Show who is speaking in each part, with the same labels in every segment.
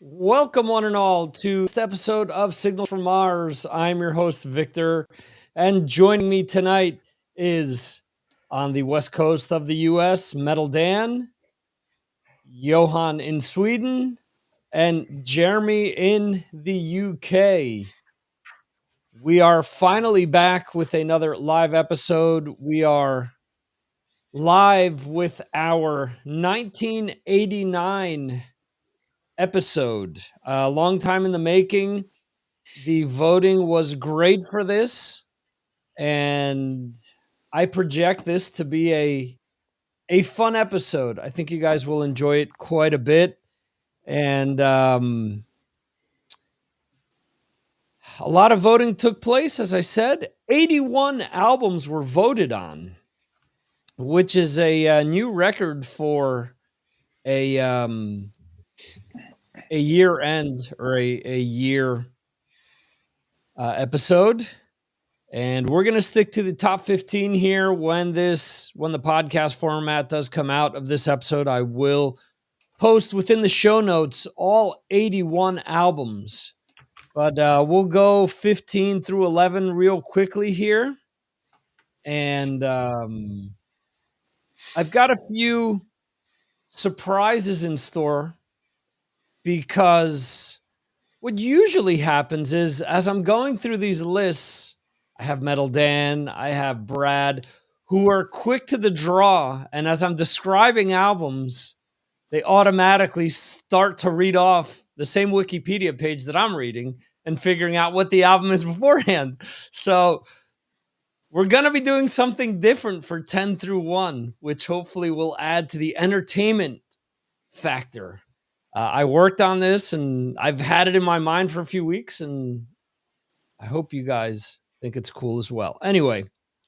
Speaker 1: Welcome, one and all, to this episode of Signals from Mars. I'm your host, Victor, and joining me tonight is on the west coast of the U.S., Metal Dan, Johan in Sweden, and Jeremy in the UK. We are finally back with another live episode. We are live with our 1989 episode. A long time in the making. The voting was great for this, and I project this to be a fun episode. I think you guys will enjoy it quite a bit, and a lot of voting took place. As I said, 81 albums were voted on, which is a new record for a year end or a year episode. And we're going to stick to the top 15 here. When the podcast format does come out of this episode, I will post within the show notes all 81 albums. But we'll go 15 through 11 real quickly here. And I've got a few surprises in store, because what usually happens is, as I'm going through these lists, I have Metal Dan, I have Brad, who are quick to the draw. And as I'm describing albums, they automatically start to read off the same Wikipedia page that I'm reading and figuring out what the album is beforehand. So we're going to be doing something different for 10 through 1, which hopefully will add to the entertainment factor. I worked on this and I've had it in my mind for a few weeks, and I hope you guys think it's cool as well. Anyway,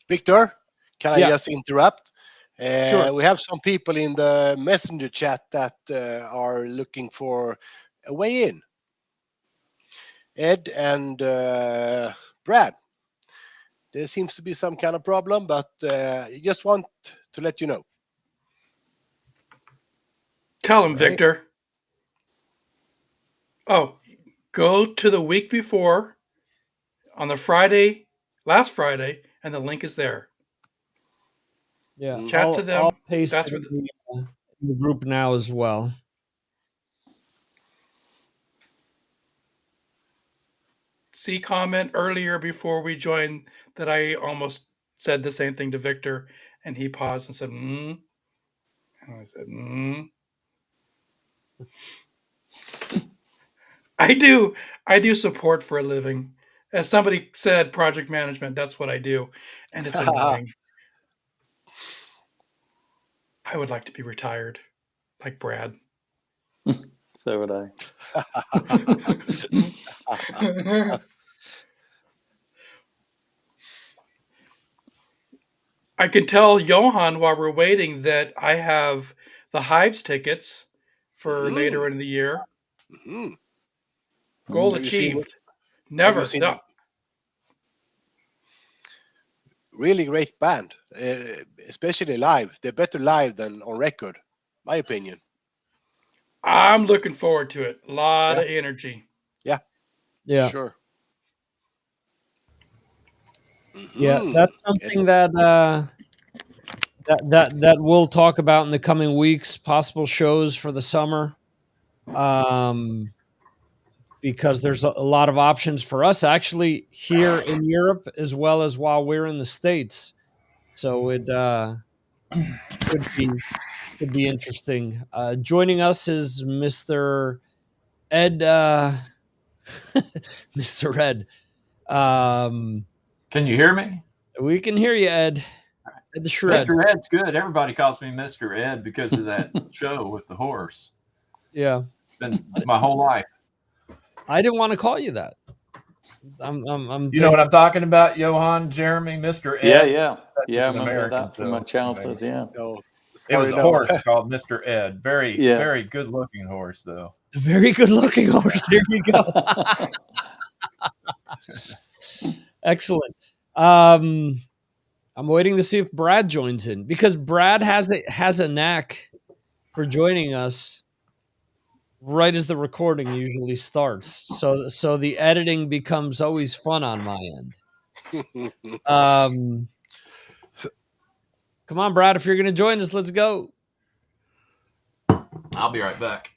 Speaker 2: Victor, can I
Speaker 1: Yeah.
Speaker 2: just interrupt?
Speaker 1: Sure.
Speaker 2: We have some people in the messenger chat that are looking for a way in. Ed and Brad. There seems to be some kind of problem, but I just want to let you know.
Speaker 3: Tell him,
Speaker 1: Right.
Speaker 3: Victor. Oh, go to the week before on the last Friday, and the link is there.
Speaker 1: Yeah,
Speaker 3: Chat to them.
Speaker 1: I'll paste
Speaker 3: That's
Speaker 1: it
Speaker 3: what
Speaker 1: in the group now as well.
Speaker 3: See comment earlier before we joined that I almost said the same thing to Victor, and he paused and said, And I said, I do support for a living. As somebody said, project management, that's what I do. And it's annoying. I would like to be retired, like Brad.
Speaker 4: So would I.
Speaker 3: I can tell Johan while we're waiting that I have the Hives tickets for later in the year.
Speaker 2: Mhm.
Speaker 3: Goal
Speaker 2: Have you seen
Speaker 3: achieved.
Speaker 2: Have
Speaker 3: Never.
Speaker 2: you seen
Speaker 3: No.
Speaker 2: it? Really great band, especially live. They're better live than on record, my opinion.
Speaker 3: I'm looking forward to it. A lot of energy.
Speaker 1: Yeah.
Speaker 2: Sure.
Speaker 1: Yeah,
Speaker 2: Mhm.
Speaker 1: that's something that we'll talk about in the coming weeks. Possible shows for the summer, because there's a lot of options for us actually here in Europe, as well as while we're in the States. So it could be interesting. Joining us is Mr. Ed, Mr. Ed.
Speaker 5: Can you hear me?
Speaker 1: We can hear you, Ed. Ed the Shred.
Speaker 5: Mr. Ed's good. Everybody calls me Mr. Ed because of that show with the horse.
Speaker 1: Yeah,
Speaker 5: It's been my whole life.
Speaker 1: I didn't want to call you that. I'm
Speaker 5: You know what I'm talking about, Johan, Jeremy, Mr. Ed?
Speaker 4: Yeah. I
Speaker 5: an
Speaker 4: remember
Speaker 5: American
Speaker 4: that from my
Speaker 5: show.
Speaker 4: childhood. Yeah.
Speaker 2: No,
Speaker 5: It was
Speaker 2: sorry,
Speaker 5: a
Speaker 2: no.
Speaker 5: horse called Mr. Ed. Very,
Speaker 4: Yeah.
Speaker 5: very good-looking horse, though.
Speaker 1: very good looking horse. There you go. Excellent. I'm waiting to see if Brad joins in, because Brad has a knack for joining us right as the recording usually starts. So the editing becomes always fun on my end. Come on, Brad, if you're going to join us, let's go.
Speaker 5: I'll be right back.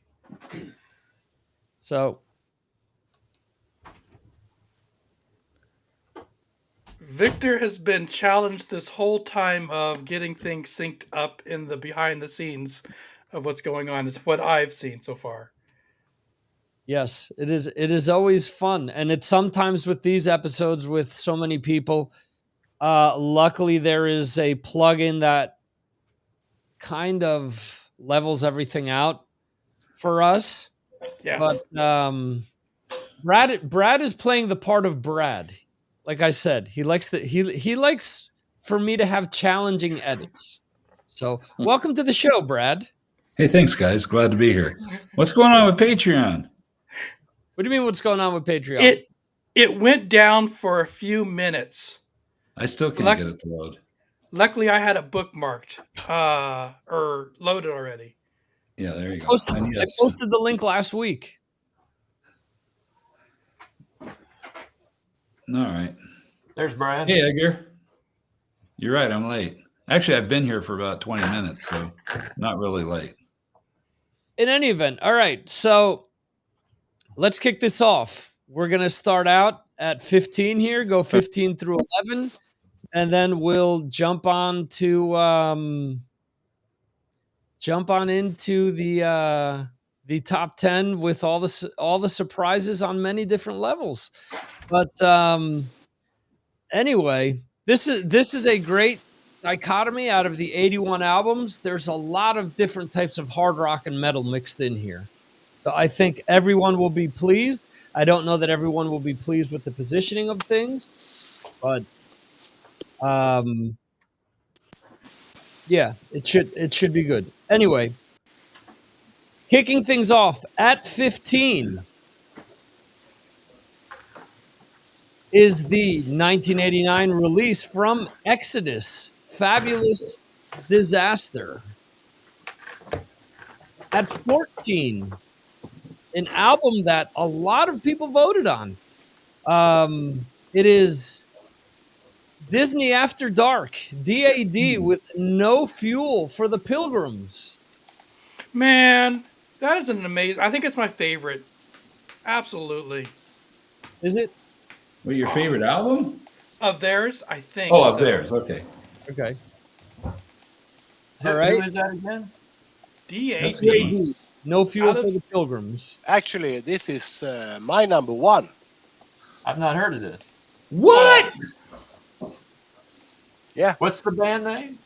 Speaker 1: So
Speaker 3: Victor has been challenged this whole time of getting things synced up in the behind the scenes of what's going on, is what I've seen so far.
Speaker 1: yes, it is. It is always fun, and it's sometimes with these episodes with so many people. Luckily, there is a plugin that kind of levels everything out for us.
Speaker 3: Yeah.
Speaker 1: But Brad is playing the part of Brad. Like I said, he likes he likes for me to have challenging edits. So welcome to the show, Brad.
Speaker 6: Hey, thanks, guys. Glad to be here. What's going on with Patreon?
Speaker 1: What do you mean? What's going on with Patreon?
Speaker 3: It went down for a few minutes.
Speaker 6: I still can't get it to load.
Speaker 3: Luckily, I had it bookmarked or loaded already.
Speaker 6: Yeah, there you go.
Speaker 1: I posted the link last week.
Speaker 6: All right.
Speaker 5: There's Brad.
Speaker 6: Hey, Edgar. You're right. I'm late. Actually, I've been here for about 20 minutes, so not really late.
Speaker 1: In any event, all right. So let's kick this off. We're going to start out at 15 here, go 15 through 11, and then we'll jump on into the top 10 with all the surprises on many different levels. But anyway, this is a great dichotomy out of the 81 albums. There's a lot of different types of hard rock and metal mixed in here. So I think everyone will be pleased. I don't know that everyone will be pleased with the positioning of things, but yeah, it should be good. Anyway, kicking things off at 15 is the 1989 release from Exodus, Fabulous Disaster. At 14, an album that a lot of people voted on. It is Disney After Dark, DAD, with No Fuel for the Pilgrims.
Speaker 3: Man, that is an amazing. I think it's my favorite. Absolutely.
Speaker 1: Is it?
Speaker 6: Well, your favorite album?
Speaker 3: Of theirs, I think.
Speaker 6: Oh, of theirs. Okay.
Speaker 1: Okay.
Speaker 5: Who
Speaker 1: All right.
Speaker 5: is that again?
Speaker 6: That's
Speaker 3: DAD.
Speaker 6: good.
Speaker 1: DAD, No Fuel
Speaker 3: Out of-
Speaker 1: for the Pilgrims.
Speaker 2: Actually, this is my number one.
Speaker 5: I've not heard of this.
Speaker 6: What?
Speaker 2: Yeah.
Speaker 5: What's the band name?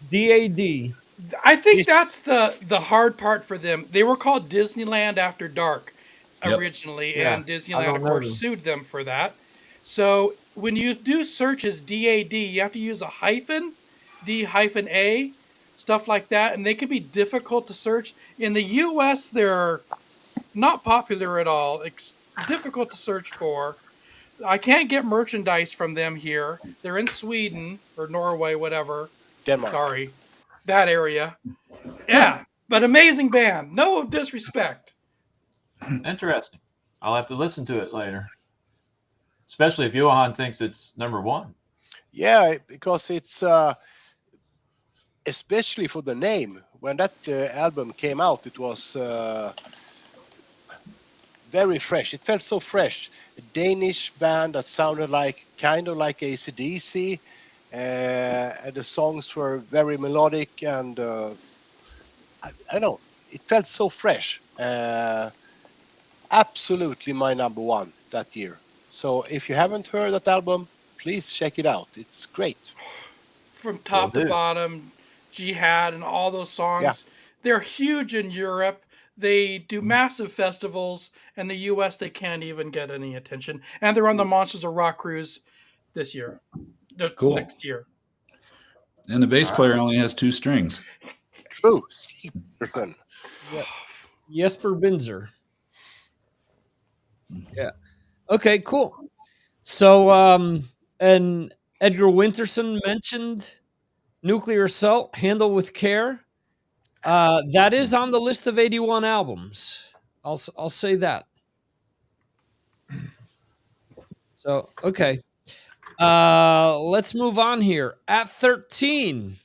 Speaker 1: DAD.
Speaker 3: I think that's the hard part for them. They were called Disneyland After Dark
Speaker 6: Yep.
Speaker 3: originally,
Speaker 5: Yeah,
Speaker 3: and
Speaker 1: I
Speaker 3: Disneyland,
Speaker 1: don't
Speaker 3: of
Speaker 1: know
Speaker 3: course,
Speaker 1: them.
Speaker 3: sued them for that. So when you do searches DAD, you have to use a hyphen, D-A, stuff like that, and they can be difficult to search. In the U.S., they're not popular at all. It's difficult to search for. I can't get merchandise from them here. They're in Sweden or Norway, whatever.
Speaker 2: Denmark.
Speaker 3: Sorry, that area. Yeah, but amazing band. No disrespect.
Speaker 5: Interesting. I'll have to listen to it later. Especially if Johan thinks it's number one.
Speaker 2: Yeah, because it's especially for the name. When that album came out, it was very fresh. It felt so fresh. A Danish band that sounded kind of like AC/DC. And the songs were very melodic, and I know it felt so fresh. Absolutely my number one that year. So if you haven't heard that album, please check it out. It's great.
Speaker 3: From top
Speaker 5: Will
Speaker 3: to
Speaker 5: do.
Speaker 3: bottom, Jihad and all those songs.
Speaker 2: Yeah.
Speaker 3: They're huge in Europe. They do massive festivals. In the U.S., they can't even get any attention. And they're on the Monsters of Rock cruise this year.
Speaker 6: Cool.
Speaker 3: Next year.
Speaker 6: And the bass player only has 2 strings.
Speaker 2: True.
Speaker 1: Jesper Binzer. Yeah. Okay, cool. So, and Edgar Winterson mentioned Nuclear Assault, Handle with Care. That is on the list of 81 albums. I'll say that. So okay. Let's move on here. At 13,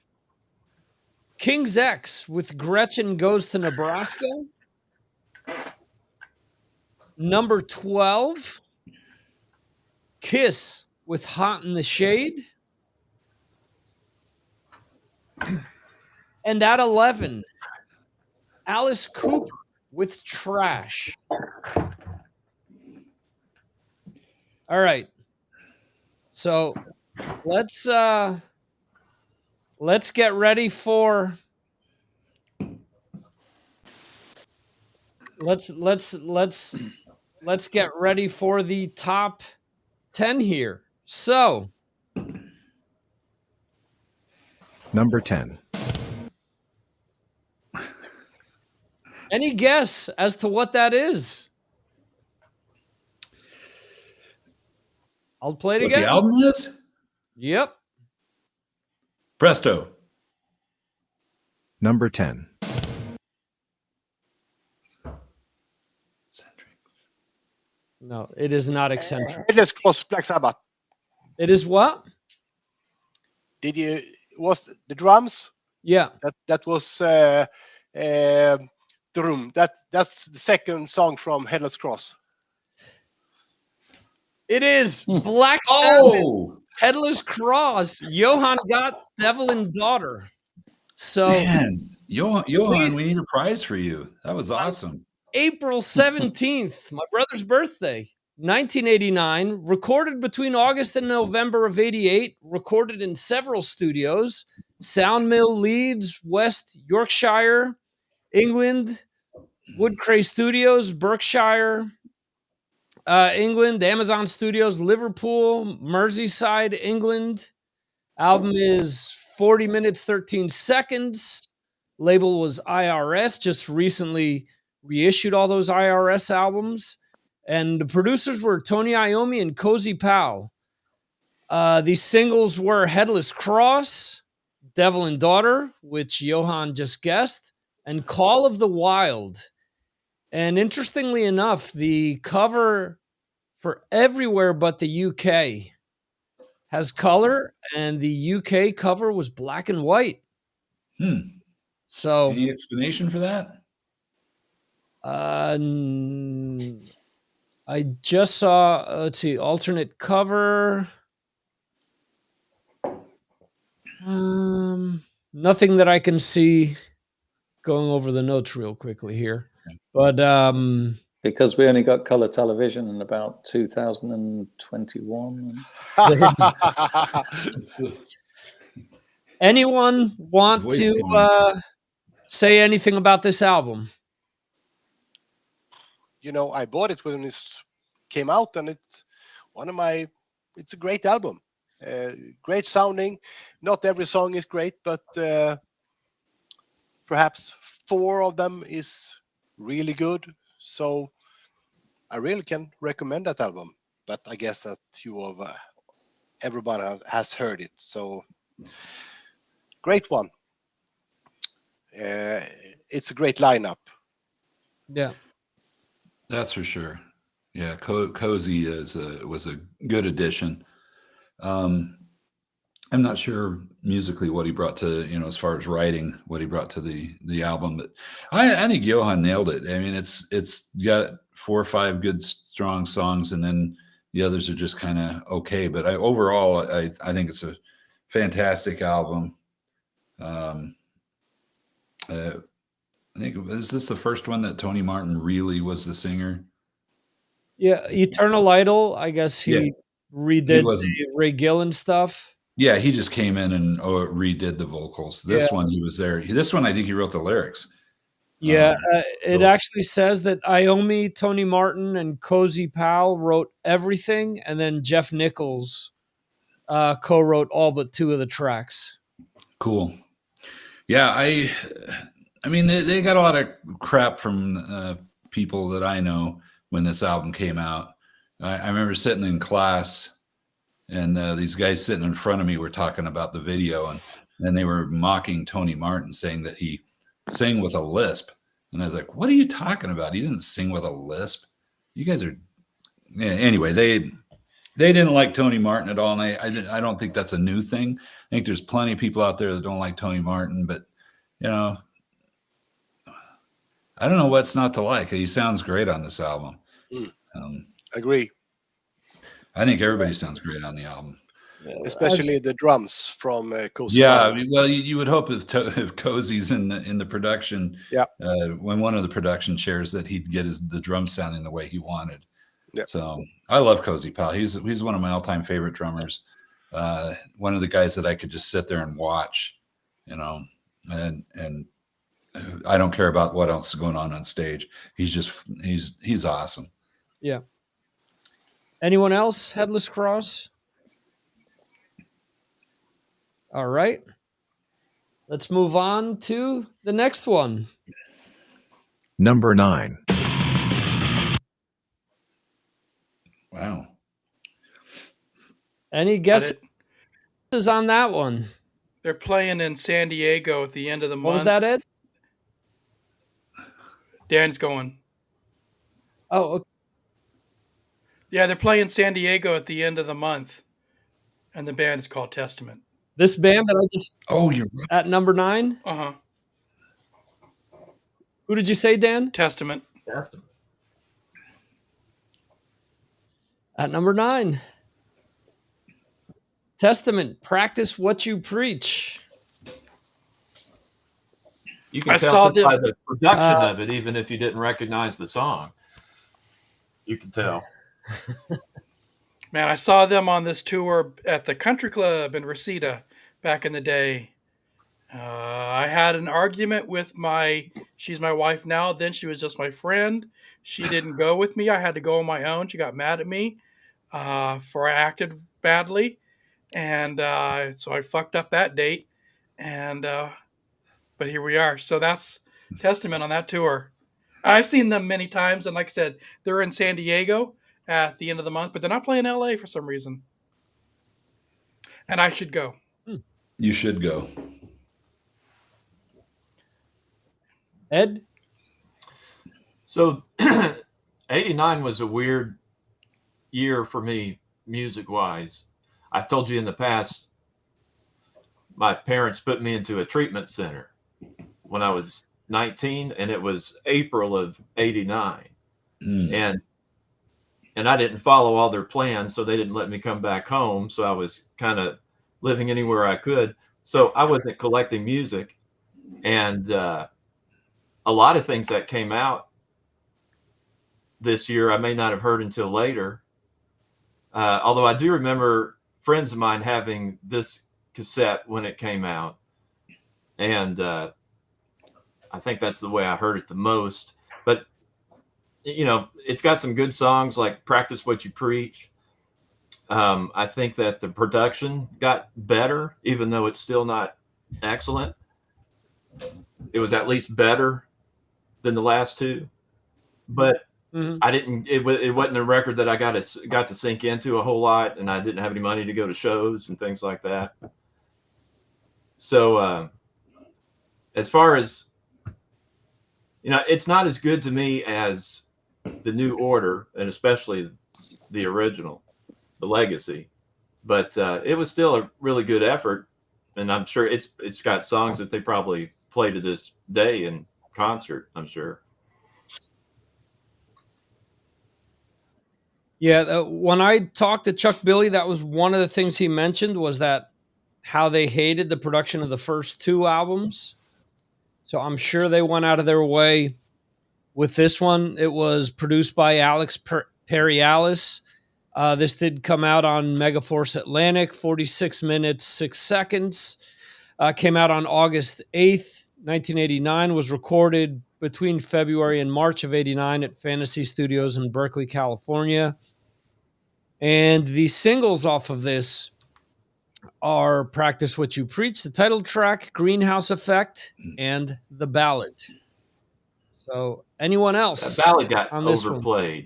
Speaker 1: King's X with Gretchen Goes to Nebraska. Number 12, Kiss with Hot in the Shade. And at 11, Alice Cooper with Trash. All right. So let's get ready for let's get ready for the top 10 here. So,
Speaker 7: Number 10.
Speaker 1: any guess as to what that is? I'll play it
Speaker 6: What
Speaker 1: again.
Speaker 6: the album is?
Speaker 1: Yep.
Speaker 6: Presto.
Speaker 7: Number 10.
Speaker 1: No, it is not eccentric.
Speaker 2: Headless Cross, Black Sabbath.
Speaker 1: It is what?
Speaker 2: Was the drums?
Speaker 1: Yeah.
Speaker 2: That was Drum. That's the second song from Headless Cross.
Speaker 1: It is Black Sabbath.
Speaker 6: Oh,
Speaker 1: Headless Cross. Johann got Devil and Daughter. So
Speaker 6: man. Johan,
Speaker 1: Please.
Speaker 6: we need a prize for you. That was awesome.
Speaker 1: April 17th, my brother's birthday, 1989, recorded between August and November of 88, recorded in several studios, Sound Mill, Leeds, West Yorkshire, England, Woodcray Studios, Berkshire, England, Amazon Studios, Liverpool, Merseyside, England. Album is 40 minutes, 13 seconds. Label was IRS, just recently reissued all those IRS albums. And the producers were Tony Iommi and Cozy Powell. These singles were Headless Cross, Devil and Daughter, which Johann just guessed, and Call of the Wild. And interestingly enough, the cover for everywhere but the UK has color, and the UK cover was black and white. So,
Speaker 6: Any explanation for that?
Speaker 1: I just saw, let's see, alternate cover. Nothing that I can see. Going over the notes real quickly here. But
Speaker 4: Because we only got color television in about 2021.
Speaker 1: anyone want
Speaker 6: Voice
Speaker 1: to
Speaker 6: command.
Speaker 1: say anything about this album?
Speaker 2: I bought it when it came out, and it's it's a great album. Great sounding. Not every song is great, but perhaps 4 of them is really good. So I really can recommend that album. But I guess that everybody has heard it. So great one. It's a great lineup.
Speaker 1: Yeah.
Speaker 6: That's for sure. Yeah, Cozy was a good addition. I'm not sure musically what he brought to, as far as writing, what he brought to the album, but I think Johann nailed it. I mean, it's got 4 or 5 good strong songs, and then the others are just kind of okay. But overall, I think it's a fantastic album. I think, is this the first one that Tony Martin really was the singer?
Speaker 1: Yeah, Eternal Idol, I guess he redid
Speaker 6: wasn't.
Speaker 1: the Ray Gillen stuff.
Speaker 6: Yeah, he just came in and redid the vocals. This one, he was there. This one, I think he wrote the lyrics.
Speaker 1: Yeah, it actually says that Iommi, Tony Martin, and Cozy Powell wrote everything, and then Jeff Nichols co-wrote all but 2 of the tracks.
Speaker 6: Cool. Yeah, I mean, they got a lot of crap from people that I know when this album came out. I remember sitting in class, and these guys sitting in front of me were talking about the video, and they were mocking Tony Martin, saying that he sang with a lisp. And I was like, what are you talking about? He didn't sing with a lisp. You guys are, yeah, anyway, they didn't like Tony Martin at all. And I don't think that's a new thing. I think there's plenty of people out there that don't like Tony Martin, but you know, I don't know what's not to like. He sounds great on this album.
Speaker 2: Agree.
Speaker 6: I think everybody sounds great on the album.
Speaker 2: Especially the drums from Cozy
Speaker 6: Yeah,
Speaker 2: Powell.
Speaker 6: I mean, well, you would hope if Cozy's in the production,
Speaker 2: Yeah.
Speaker 6: when one of the production chairs, that he'd get the drum sounding the way he wanted.
Speaker 2: Yeah.
Speaker 6: So I love Cozy Powell. He's one of my all-time favorite drummers. One of the guys that I could just sit there and watch, you know, and I don't care about what else is going on stage. He's awesome.
Speaker 1: Yeah. Anyone else? Headless Cross? All right. Let's move on to the next one.
Speaker 7: Number 9.
Speaker 6: Wow.
Speaker 1: Any guesses on that one?
Speaker 3: They're playing in San Diego at the end of the month.
Speaker 1: What was that, Ed?
Speaker 3: Dan's going.
Speaker 1: Oh, okay.
Speaker 3: Yeah, they're playing San Diego at the end of the month, and the band is called Testament.
Speaker 1: This band that I just...
Speaker 6: Oh, you're right.
Speaker 1: At number 9?
Speaker 3: Uh-huh.
Speaker 1: Who did you say, Dan?
Speaker 3: Testament.
Speaker 1: At number 9. Testament, practice what you preach.
Speaker 5: You can
Speaker 3: I
Speaker 5: tell
Speaker 3: saw
Speaker 5: just by
Speaker 3: them-
Speaker 5: the production of it, even if you didn't recognize the song. You can tell.
Speaker 3: Man, I saw them on this tour at the country club in Reseda back in the day. I had an argument with she's my wife now. Then she was just my friend. She didn't go with me. I had to go on my own. She got mad at me for I acted badly. And so I fucked up that date. And but here we are. So that's Testament on that tour. I've seen them many times. And like I said, they're in San Diego at the end of the month, but they're not playing LA for some reason. And I should go.
Speaker 6: You should go.
Speaker 1: Ed?
Speaker 5: So 89 was a weird year for me music-wise. I've told you in the past, my parents put me into a treatment center when I was 19, and it was April of 89. And I didn't follow all their plans, so they didn't let me come back home. So I was kind of living anywhere I could. So I wasn't collecting music. And a lot of things that came out this year, I may not have heard until later. Although I do remember friends of mine having this cassette when it came out. And I think that's the way I heard it the most. But you know, it's got some good songs like Practice What You Preach. I think that the production got better, even though it's still not excellent. It was at least better than the last two. But it wasn't a record that I got to sink into a whole lot, and I didn't have any money to go to shows and things like that. So as far as, you know, it's not as good to me as the New Order, and especially the original, the Legacy, but it was still a really good effort, and I'm sure it's got songs that they probably play to this day in concert, I'm sure.
Speaker 1: Yeah, when I talked to Chuck Billy, that was one of the things he mentioned, was that how they hated the production of the first 2 albums. So I'm sure they went out of their way with this one. It was produced by Alex Perialis. This did come out on Megaforce Atlantic, 46 minutes, 6 seconds. Came out on August 8th, 1989. Was recorded between February and March of 89 at Fantasy Studios in Berkeley, California. And the singles off of this are Practice What You Preach, the title track, Greenhouse Effect, and The Ballad. So anyone else?
Speaker 5: That ballad got
Speaker 1: on this
Speaker 5: overplayed.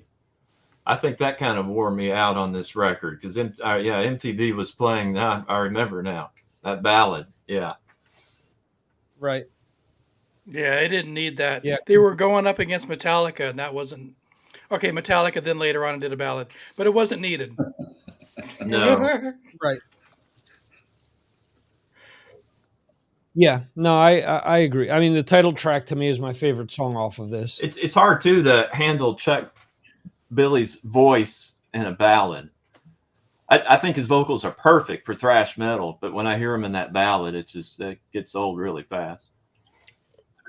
Speaker 5: One? I think that kind of wore me out on this record because MTV was playing. I remember now that ballad. Yeah,
Speaker 1: right.
Speaker 3: Yeah, they didn't need that.
Speaker 1: Yeah.
Speaker 3: They were going up against Metallica, and that wasn't okay. Metallica then later on did a ballad, but it wasn't needed.
Speaker 5: No,
Speaker 1: Right. Yeah. No, I agree. I mean, the title track to me is my favorite song off of this.
Speaker 5: it's hard too to handle Chuck Billy's voice in a ballad. I think his vocals are perfect for thrash metal, but when I hear him in that ballad, it gets old really fast.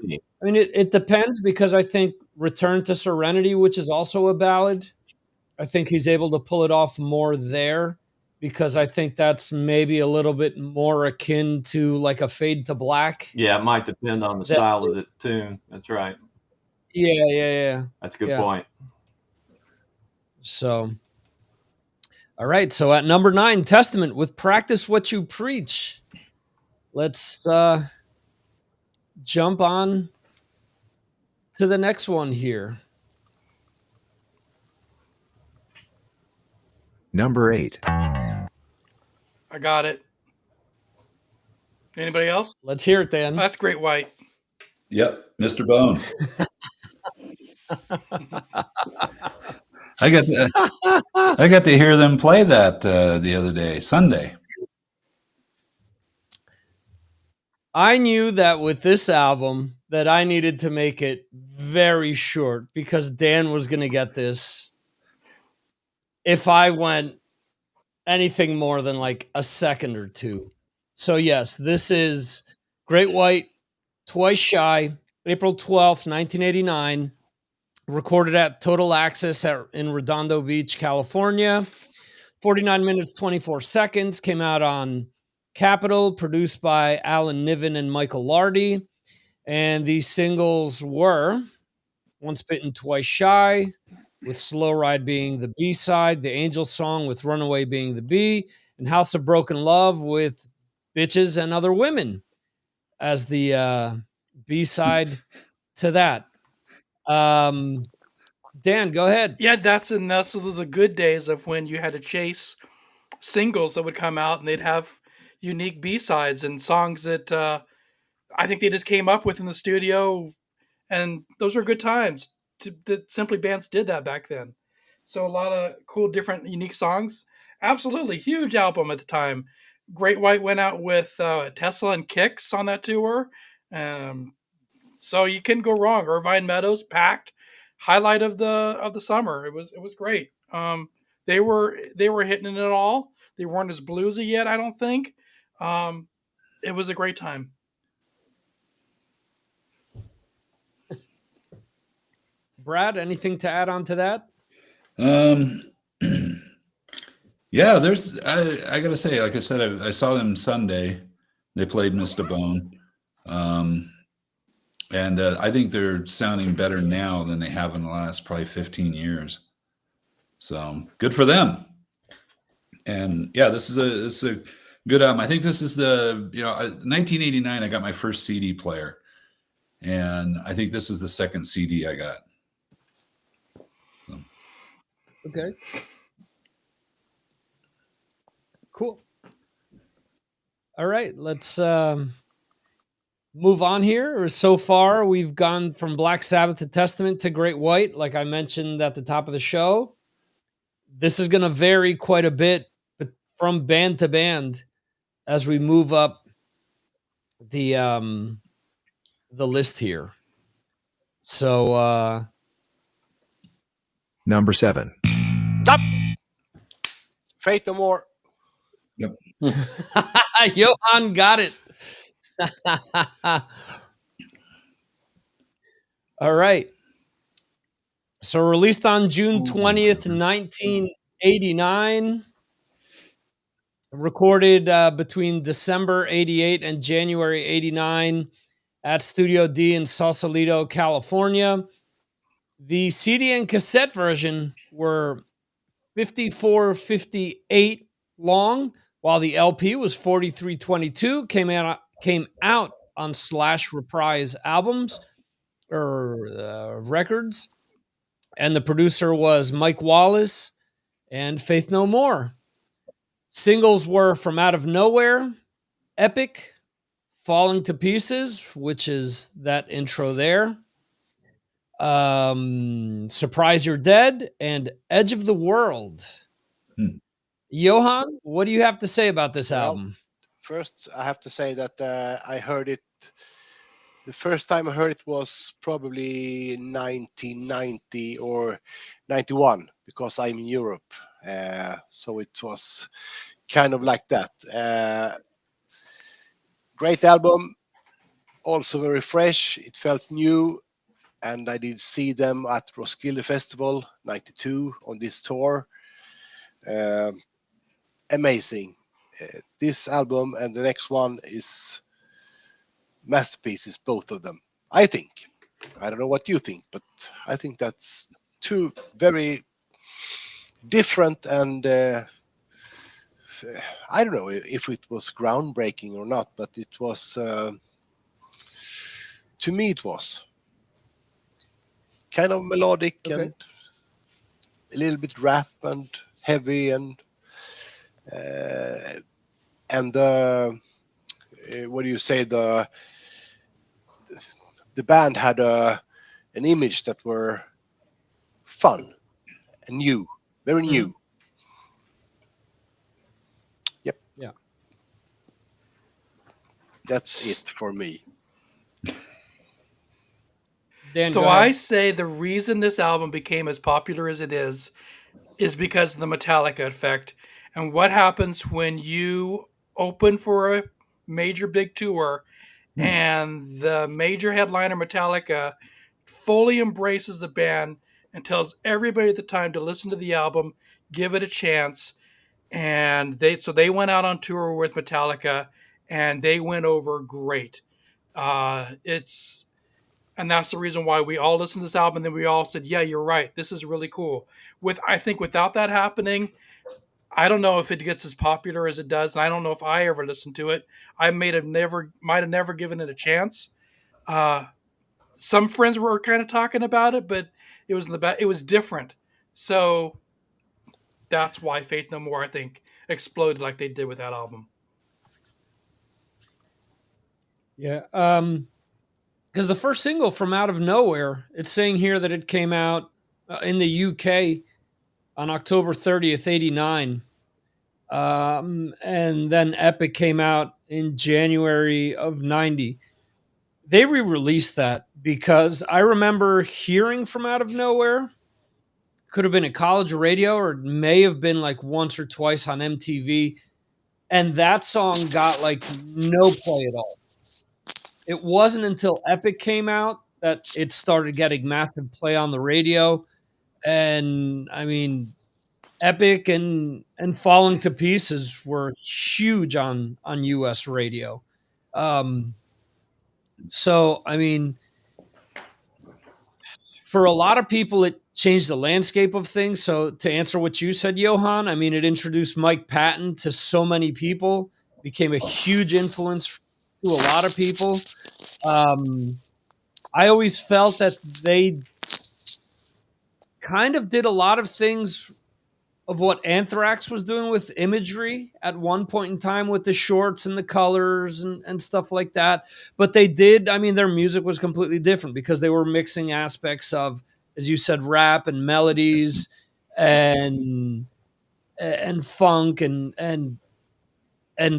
Speaker 1: I mean, it depends because I think Return to Serenity, which is also a ballad, I think he's able to pull it off more there because I think that's maybe a little bit more akin to like a Fade to Black.
Speaker 5: Yeah, it might depend on the
Speaker 1: That
Speaker 5: style of the
Speaker 1: is,
Speaker 5: tune. That's right.
Speaker 1: yeah.
Speaker 5: That's a good
Speaker 1: Yeah.
Speaker 5: point.
Speaker 1: So, all right. So at number 9, Testament with Practice What You Preach. Let's jump on to the next one here.
Speaker 7: Number 8.
Speaker 3: I got it. Anybody else?
Speaker 1: Let's hear it, Dan.
Speaker 3: That's Great White.
Speaker 6: Yep, Mr. Bone. I got to hear them play that the other day, Sunday.
Speaker 1: I knew that with this album that I needed to make it very short because Dan was going to get this if I went anything more than like a second or two. So yes, this is Great White, Twice Shy, April 12th, 1989, recorded at Total Access in Redondo Beach, California. 49 minutes, 24 seconds, came out on Capitol, produced by Alan Niven and Michael Lardy. And these singles were Once Bitten, Twice Shy, with Slow Ride being the B side, The Angel Song with Runaway being the B, and House of Broken Love with Bitches and Other Women as the B side to that. Dan, go ahead.
Speaker 3: Yeah, that's the good days of when you had to chase singles that would come out and they'd have unique B-sides and songs that I think they just came up with in the studio, and those were good times. That simply bands did that back then. So a lot of cool, different, unique songs. Absolutely huge album at the time. Great White went out with Tesla and Kicks on that tour. Um, so you couldn't go wrong. Irvine Meadows, Packed, highlight of the summer. It was great. They were hitting it all. They weren't as bluesy yet, I don't think. Um, it was a great time.
Speaker 1: Brad, anything to add on to that?
Speaker 6: Yeah, I gotta say, like I said, I saw them Sunday. They played Mr. Bone. And I think they're sounding better now than they have in the last probably 15 years. So good for them. And yeah, this is a good album. I think this is 1989. I got my first CD player, and I think this is the second CD I got. So.
Speaker 1: Okay. Cool. All right, let's move on here. So far, we've gone from Black Sabbath to Testament to Great White, like I mentioned at the top of the show. This is going to vary quite a bit from band to band as we move up the list here. So
Speaker 7: Number 7.
Speaker 2: Up. Faith No More.
Speaker 6: Yep.
Speaker 1: Johan got it. All right. So released on June 20th, 1989. Recorded between December 88 and January 89 at Studio D in Sausalito, California. The CD and cassette version were 54:58 long, while the LP was 43:22. Came out on Slash Reprise albums or records, and the producer was Mike Wallace and Faith No More. Singles were From Out of Nowhere, Epic, Falling to Pieces, which is that intro there. Surprise You're Dead, and Edge of the World.
Speaker 6: Hmm.
Speaker 1: Johan, what do you have to say about this
Speaker 2: Well,
Speaker 1: album?
Speaker 2: first I have to say that I heard it. The first time I heard it was probably 1990 or 91 because I'm in Europe. So it was kind of like that. Great album, also very fresh. It felt new, and I did see them at Roskilde Festival '92 on this tour. Amazing. This album and the next one is masterpieces, both of them. I think. I don't know what you think, but I think that's two very different and I don't know if it was groundbreaking or not, but it was to me it was kind of melodic
Speaker 1: Okay.
Speaker 2: and a little bit rap and heavy and what do you say, the band had an image that were fun and new, very new. Yep.
Speaker 1: Yeah.
Speaker 2: That's it for me.
Speaker 1: Dan,
Speaker 3: So
Speaker 1: go ahead.
Speaker 3: I say the reason this album became as popular as it is because of the Metallica effect. And what happens when you open for a major big tour and the major headliner Metallica fully embraces the band and tells everybody at the time to listen to the album, give it a chance. And they went out on tour with Metallica and they went over great. It's and that's the reason why we all listened to this album and then we all said, yeah, you're right, this is really cool. I think without that happening, I don't know if it gets as popular as it does, and I don't know if I ever listened to it. I might have never given it a chance. Some friends were kind of talking about it, but it was different. So that's why Faith No More, I think, exploded like they did with that album.
Speaker 1: Yeah. Because the first single from Out of Nowhere, it's saying here that it came out in the UK on October 30th, 89. And then Epic came out in January of 90. They re-released that because I remember hearing from Out of Nowhere. Could have been at college radio, or it may have been like once or twice on MTV. And that song got like no play at all. It wasn't until Epic came out that it started getting massive play on the radio. And I mean, Epic and Falling to Pieces were huge on US radio. So I mean, for a lot of people, it changed the landscape of things. So to answer what you said, Johan, I mean, it introduced Mike Patton to so many people, became a huge influence to a lot of people. I always felt that they kind of did a lot of things of what Anthrax was doing with imagery at one point in time with the shorts and the colors and stuff like that. But they did, I mean, their music was completely different because they were mixing aspects of, as you said, rap and melodies and funk and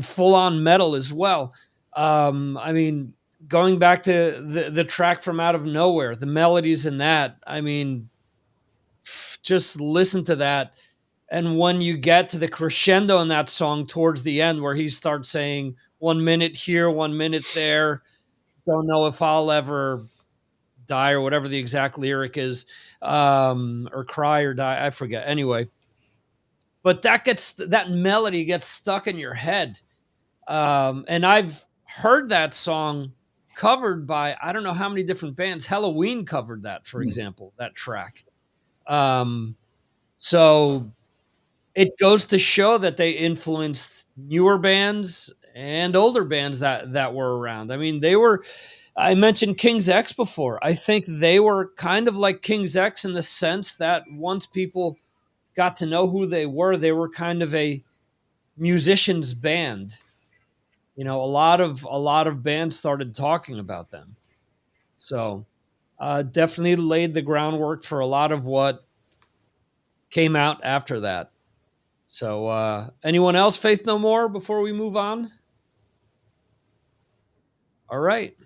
Speaker 1: full on metal as well. I mean, going back to the track from Out of Nowhere, the melodies in that, I mean, just listen to that. And when you get to the crescendo in that song towards the end, where he starts saying 1 minute here, 1 minute there, don't know if I'll ever die, or whatever the exact lyric is, or cry or die, I forget. Anyway, but that melody gets stuck in your head. And I've heard that song covered by I don't know how many different bands. Halloween covered that, for example, that track. So it goes to show that they influenced newer bands and older bands that were around. I mean, I mentioned King's X before. I think they were kind of like King's X in the sense that once people got to know who they were kind of a musician's band. You know, a lot of bands started talking about them. So definitely laid the groundwork for a lot of what came out after that. So anyone else, Faith No More, before we move on? All right.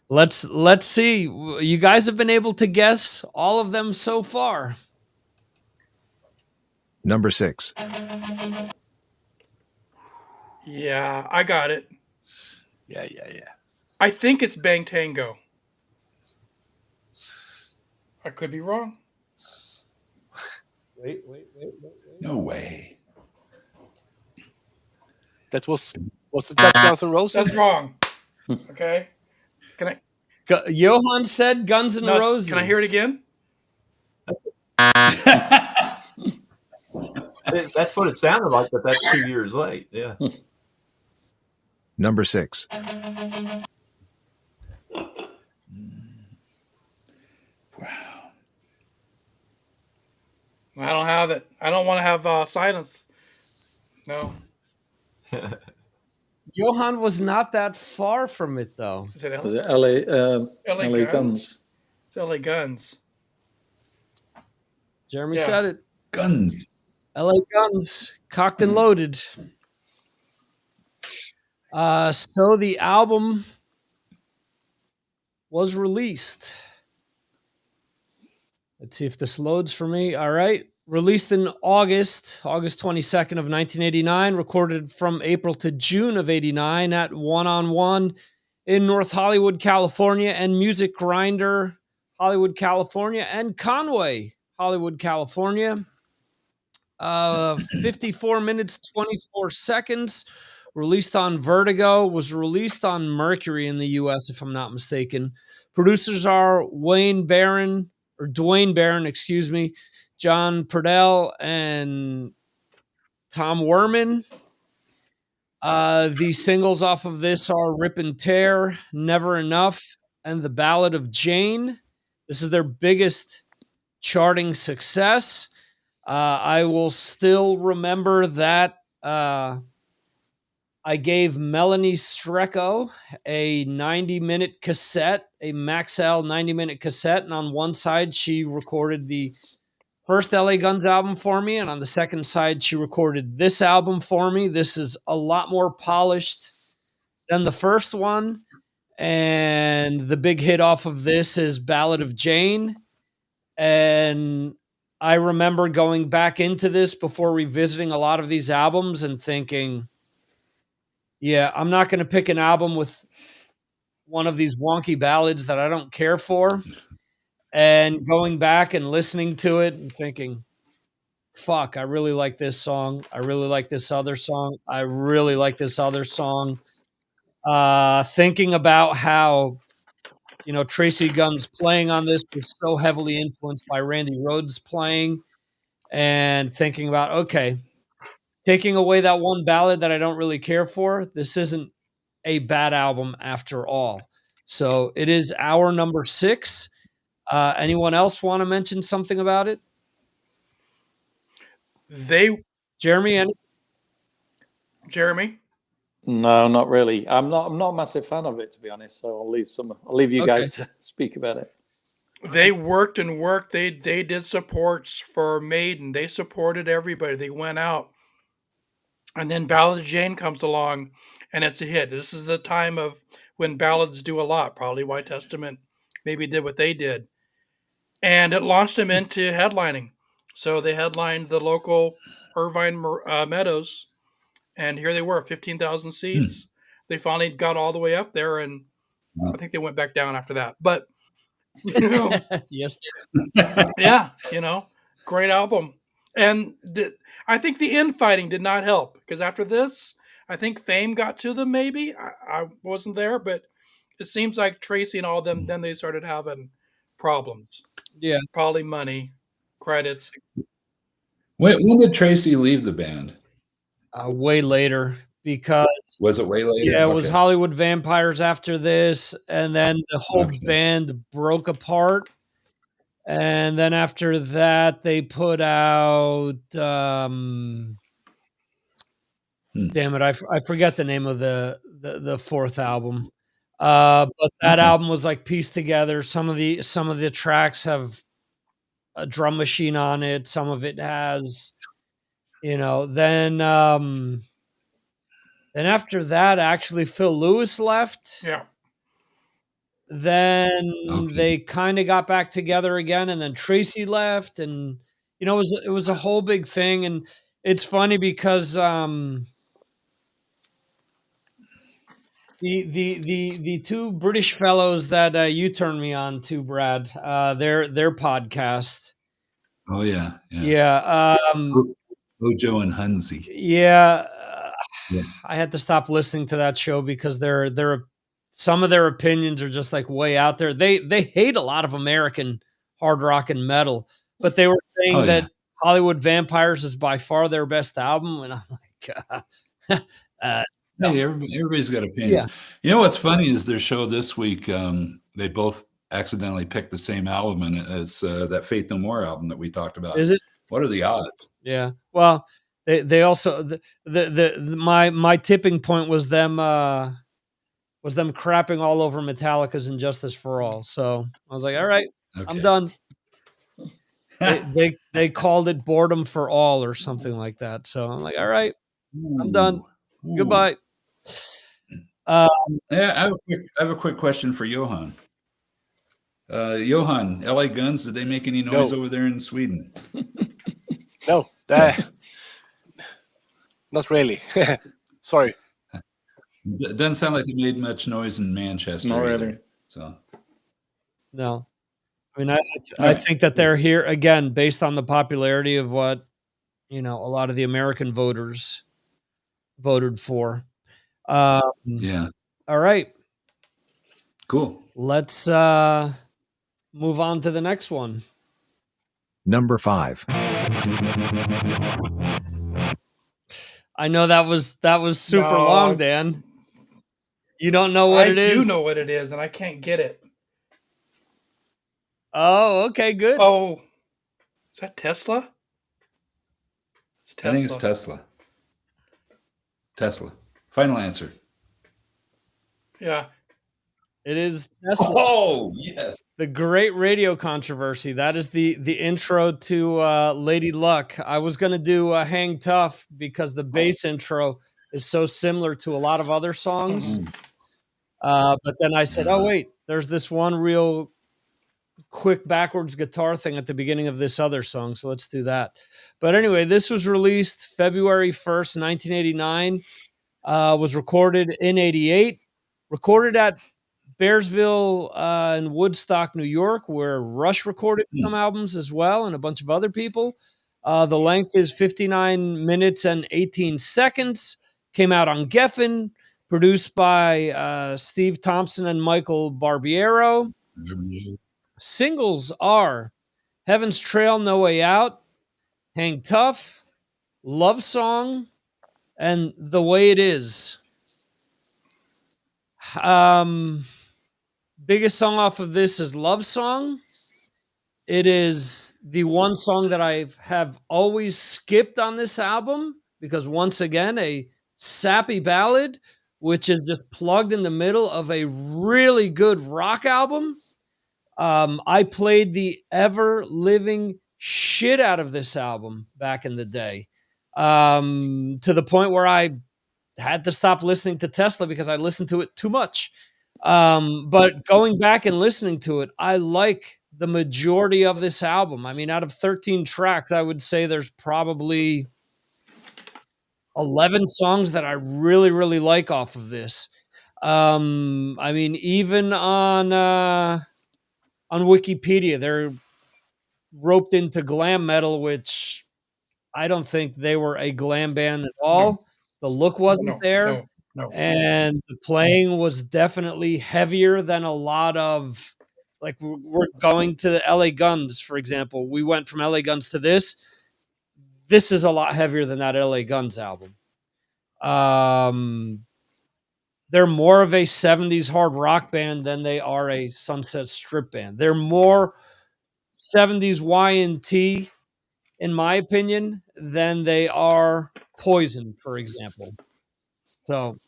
Speaker 1: Let's see. You guys have been able to guess all of them so far.
Speaker 7: Number 6.
Speaker 3: Yeah, I got it.
Speaker 2: Yeah.
Speaker 3: I think it's Bang Tango. I could be wrong.
Speaker 1: Wait.
Speaker 6: No way.
Speaker 2: That was it that Guns N' Roses?
Speaker 3: That's wrong. Okay. Can I?
Speaker 1: Johan said Guns N'
Speaker 3: No,
Speaker 1: Roses.
Speaker 3: can I hear it again?
Speaker 5: That's what it sounded like, but that's 2 years late. Yeah.
Speaker 7: Number 6.
Speaker 3: I don't have it. I don't want to have silence. No.
Speaker 1: Johan was not that far from it, though.
Speaker 3: Is it
Speaker 4: Was
Speaker 3: LA?
Speaker 4: it LA,
Speaker 3: LA
Speaker 4: Guns?
Speaker 3: Guns? It's LA Guns.
Speaker 1: Jeremy
Speaker 3: Yeah.
Speaker 1: said it.
Speaker 6: Guns.
Speaker 1: LA Guns, cocked and loaded. So the album was released. Let's see if this loads for me. All right. Released in August 22nd of 1989, recorded from April to June of 89 at 1-on-1 in North Hollywood, California, and Music Grinder, Hollywood, California, and Conway, Hollywood, California. 54 minutes, 24 seconds. Released on Vertigo, was released on Mercury in the US, if I'm not mistaken. Producers are Dwayne Barron, excuse me, John Purdell, and Tom Werman. The singles off of this are Rip and Tear, Never Enough, and The Ballad of Jane. This is their biggest charting success. I will still remember that I gave Melanie Strecco a 90-minute cassette, a Maxell 90-minute cassette, and on one side she recorded the first LA Guns album for me, and on the second side she recorded this album for me. This is a lot more polished than the first one, and the big hit off of this is Ballad of Jane. And I remember going back into this before revisiting a lot of these albums and thinking, yeah, I'm not going to pick an album with one of these wonky ballads that I don't care for. And going back and listening to it and thinking, fuck, I really like this song. I really like this other song. I really like this other song. Thinking about how, you know, Tracy Gunn's playing on this was so heavily influenced by Randy Rhoads playing, and thinking about, okay, taking away that one ballad that I don't really care for, this isn't a bad album after all. So it is our number 6. Anyone else want to mention something about it? Jeremy?
Speaker 3: Jeremy?
Speaker 4: No, not really. I'm not a massive fan of it, to be honest. So I'll leave you
Speaker 1: Okay.
Speaker 4: guys to speak about it.
Speaker 3: They worked and worked. They did supports for Maiden. They supported everybody. They went out. And then Ballad of Jane comes along, and it's a hit. This is the time of when ballads do a lot. Probably White Testament maybe did what they did. And it launched them into headlining. So they headlined the local Irvine Meadows, and here they were, 15,000 seats. They finally got all the way up there, and I think they went back down after that. But, you know,
Speaker 1: Yes.
Speaker 3: yeah, great album. And I think the infighting did not help, because after this, I think fame got to them maybe. I wasn't there, but it seems like Tracy and all of them, then they started having problems.
Speaker 1: Yeah.
Speaker 3: Probably money, credits.
Speaker 6: When did Tracy leave the band?
Speaker 1: Way later, because
Speaker 6: Was it way later?
Speaker 1: yeah, it was
Speaker 6: Okay.
Speaker 1: Hollywood Vampires after this, and then the whole band broke apart. And then after that, they put out Damn it, I forget the name of the fourth album. But that
Speaker 6: Okay.
Speaker 1: album was like pieced together. Some of the tracks have a drum machine on it. Some of it has, then after that, actually Phil Lewis left.
Speaker 3: Yeah.
Speaker 1: Then
Speaker 6: Okay.
Speaker 1: they kind of got back together again, and then Tracy left, and it was a whole big thing. And it's funny because the two British fellows that you turned me on to, Brad, their podcast.
Speaker 6: Oh yeah.
Speaker 1: Yeah.
Speaker 6: Ojo and Hunzi.
Speaker 1: Yeah.
Speaker 6: Yeah.
Speaker 1: I had to stop listening to that show because they're some of their opinions are just like way out there. They hate a lot of American hard rock and metal, but they were saying
Speaker 6: Oh, yeah.
Speaker 1: that Hollywood Vampires is by far their best album, and I'm like, no.
Speaker 6: Hey, everybody's got opinions.
Speaker 1: Yeah.
Speaker 6: You know what's funny is their show this week. They both accidentally picked the same album, and it's that Faith No More album that we talked about.
Speaker 1: Is it?
Speaker 6: What are the odds?
Speaker 1: Yeah. Well, they also my tipping point was them crapping all over Metallica's Injustice for All. So I was like, all right, I'm
Speaker 6: Okay.
Speaker 1: done. They called it Boredom for All or something like that. So I'm like, all right, I'm done.
Speaker 6: Ooh.
Speaker 1: Goodbye.
Speaker 6: Yeah, I have a quick question for Johan. Johan, LA Guns, did they make any noise
Speaker 2: No.
Speaker 6: over there in Sweden?
Speaker 2: No, not really. Sorry.
Speaker 6: It doesn't sound like they made much noise in Manchester.
Speaker 4: Not
Speaker 6: either.
Speaker 4: really.
Speaker 6: So
Speaker 1: No, I mean, I think that they're here again based on the popularity of what a lot of the American voters voted for.
Speaker 6: yeah,
Speaker 1: All right,
Speaker 6: cool.
Speaker 1: let's move on to the next one.
Speaker 7: Number 5.
Speaker 1: I know that was super
Speaker 3: No.
Speaker 1: long, Dan. You don't know what it is?
Speaker 3: I do know what it is, and I can't get it.
Speaker 1: Oh, okay, good.
Speaker 3: Oh, is that Tesla? It's Tesla.
Speaker 6: I think it's Tesla. Tesla. Final answer.
Speaker 3: Yeah.
Speaker 1: It is Tesla.
Speaker 6: Oh, yes.
Speaker 1: The Great Radio Controversy. That is the intro to Lady Luck. I was going to do Hang Tough because the bass intro is so similar to a lot of other songs. But then I said, oh, wait, there's this one real quick backwards guitar thing at the beginning of this other song. So let's do that. But anyway, this was released February 1st, 1989. Was recorded in 88. Recorded at Bearsville and Woodstock, New York, where Rush recorded some albums as well, and a bunch of other people. The length is 59 minutes and 18 seconds. Came out on Geffen, produced by Steve Thompson and Michael Barbiero. Singles are Heaven's Trail, No Way Out, Hang Tough, Love Song, and The Way It Is. Biggest song off of this is Love Song. It is the one song that I have always skipped on this album because, once again, a sappy ballad, which is just plugged in the middle of a really good rock album. I played the ever-living shit out of this album back in the day, to the point where I had to stop listening to Tesla because I listened to it too much. But going back and listening to it, I like the majority of this album. I mean, out of 13 tracks, I would say there's probably 11 songs that I really, really like off of this. I mean, even on Wikipedia, they're roped into glam metal, which I don't think they were a glam band at all. The look wasn't there.
Speaker 3: No.
Speaker 1: And the playing was definitely heavier than a lot of, like, we're going to the LA Guns, for example. We went from LA Guns to this. This is a lot heavier than that LA Guns album. They're more of a 70s hard rock band than they are a Sunset Strip band. They're more 70s Y&T, in my opinion, than they are Poison, for example. So,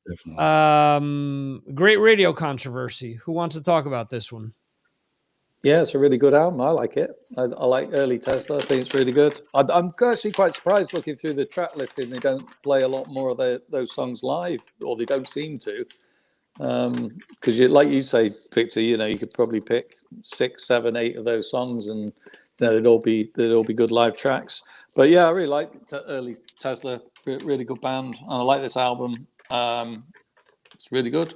Speaker 6: Definitely.
Speaker 1: great radio controversy. Who wants to talk about this one?
Speaker 4: Yeah, it's a really good album. I like it. I like early Tesla. I think it's really good. I'm actually quite surprised looking through the track listing. They don't play a lot more of those songs live, or they don't seem to. Because like you say, Victor, you could probably pick 6, 7, 8 of those songs, and they'd all be good live tracks. But yeah, I really like early Tesla. Really good band, and I like this album. It's really good.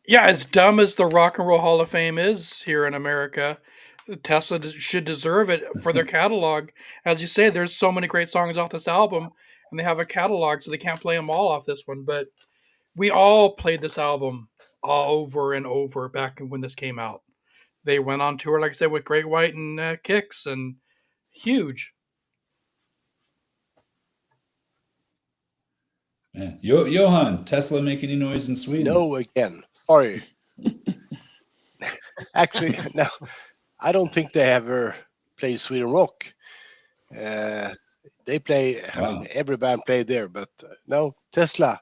Speaker 3: Yeah, as dumb as the Rock and Roll Hall of Fame is here in America, Tesla should deserve it for their catalog. As you say, there's so many great songs off this album, and they have a catalog, so they can't play them all off this one. But we all played this album all over and over back when this came out. They went on tour, like I said, with Great White and Kix, and huge.
Speaker 6: Yeah. Johan, Tesla make any noise in Sweden?
Speaker 2: No, again. Sorry. Actually, no. I don't think they ever played Sweden rock. They play. I mean, every band played there, but no, Tesla.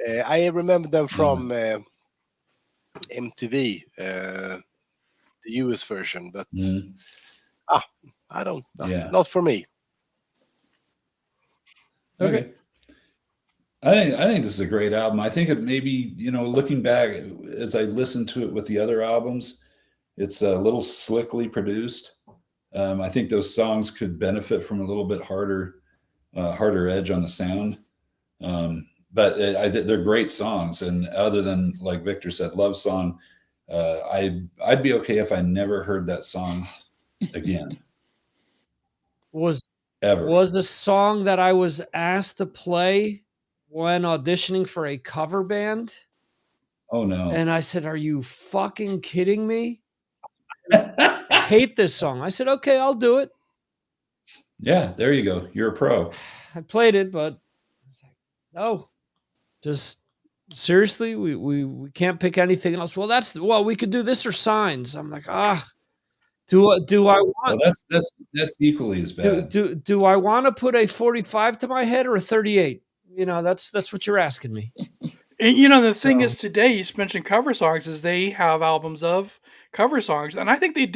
Speaker 2: I remember them from MTV, the US version, but I don't know.
Speaker 6: Yeah.
Speaker 2: Not for me.
Speaker 6: Okay. I think this is a great album. I think it maybe, looking back as I listened to it with the other albums, it's a little slickly produced. I think those songs could benefit from a little bit harder edge on the sound. But they're great songs. And other than, like Victor said, Love Song, I'd be okay if I never heard that song again.
Speaker 1: Was
Speaker 6: Ever.
Speaker 1: a song that I was asked to play when auditioning for a cover band.
Speaker 6: Oh no.
Speaker 1: And I said, "Are you fucking kidding me? I hate this song." I said, "Okay, I'll do it."
Speaker 6: Yeah, there you go. You're a pro.
Speaker 1: I played it, but I was like, no. Just seriously, we can't pick anything else. Well, we could do this or Signs. I'm like, do I want?
Speaker 6: Well, that's equally as bad.
Speaker 1: Do I want to put a 45 to my head or a 38? That's what you're asking me.
Speaker 3: And the thing is, today you mentioned cover songs, is they have albums of cover songs, and I think they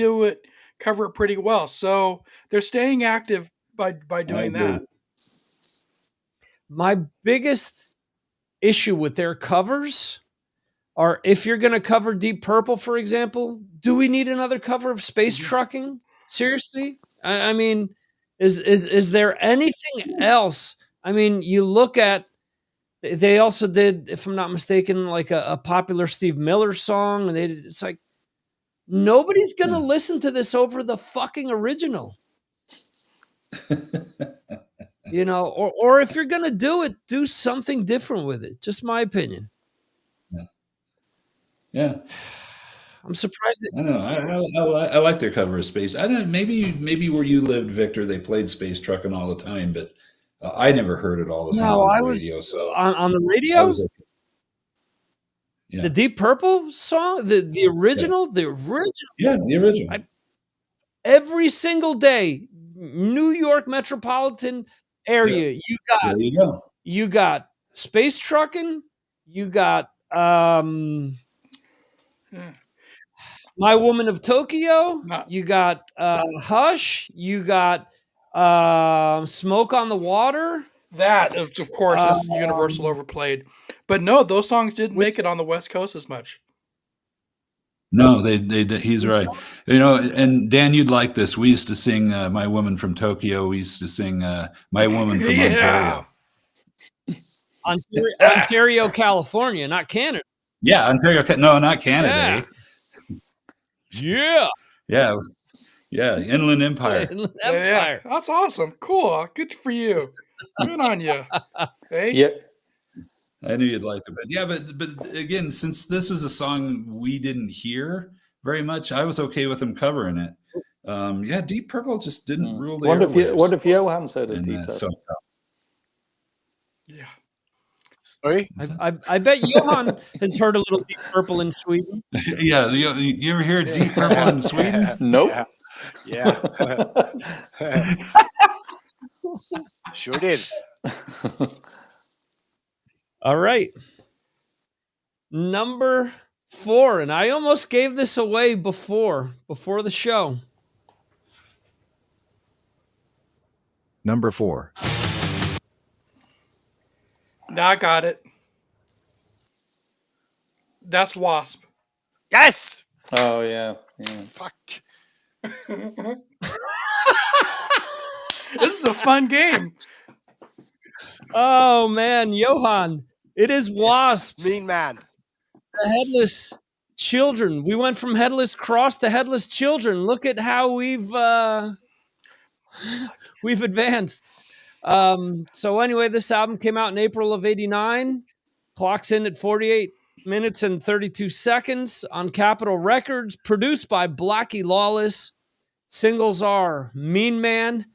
Speaker 3: cover it pretty well. So they're staying active by doing that.
Speaker 1: My biggest issue with their covers are, if you're going to cover Deep Purple, for example, do we need another cover of Space Trucking? Seriously? I mean, is there anything else? I mean, you look at, they also did, if I'm not mistaken, like a popular Steve Miller song, and it's like, nobody's going to listen to this over the fucking original. Or if you're going to do it, do something different with it. Just my opinion.
Speaker 6: Yeah.
Speaker 1: I'm surprised.
Speaker 6: I don't know. I like their cover of Space. I don't know. Maybe where you lived, Victor, they played Space Trucking all the time, but I never heard it all the time on the radio. So
Speaker 1: on the radio,
Speaker 6: okay. Yeah.
Speaker 1: The Deep Purple song, the original,
Speaker 6: Yeah, the original.
Speaker 1: Every single day, New York metropolitan area.
Speaker 6: Yeah. There you go.
Speaker 1: You got Space Trucking. You got My Woman of Tokyo. You got Hush. You got Smoke on the Water.
Speaker 3: That, of course, is universal overplayed. But no, those songs didn't make it on the West Coast as much.
Speaker 6: No, he's right. And Dan, you'd like this. We used to sing My Woman from Tokyo. We used to sing My Woman from Ontario.
Speaker 1: Ontario, California, not Canada.
Speaker 6: Yeah, Ontario. No, not Canada.
Speaker 1: Yeah.
Speaker 6: Inland Empire.
Speaker 3: Yeah, that's awesome. Cool. Good for you. Good on you. Hey.
Speaker 4: Yeah.
Speaker 6: I knew you'd like it, but again, since this was a song we didn't hear very much, I was okay with them covering it. Deep Purple just didn't rule the airwaves.
Speaker 4: What if Johan said it? Deep Purple?
Speaker 3: Yeah.
Speaker 2: Sorry?
Speaker 1: I bet Johan has heard a little Deep Purple in Sweden.
Speaker 6: Yeah, you ever hear Deep Purple in Sweden?
Speaker 4: Nope.
Speaker 2: Yeah. Sure did.
Speaker 1: All right. Number 4, and I almost gave this away before the show.
Speaker 7: Number 4.
Speaker 3: Now I got it. That's Wasp.
Speaker 2: Yes.
Speaker 4: Oh yeah, yeah.
Speaker 2: Fuck.
Speaker 3: This is a fun game.
Speaker 1: Oh man, Johan, it is Wasp.
Speaker 2: Yes, Mean Man.
Speaker 1: The Headless Children. We went from Headless Cross to Headless Children. Look at how we've advanced. So anyway, this album came out in April of '89. Clocks in at 48 minutes and 32 seconds on Capitol Records. Produced by Blackie Lawless. Singles are Mean Man,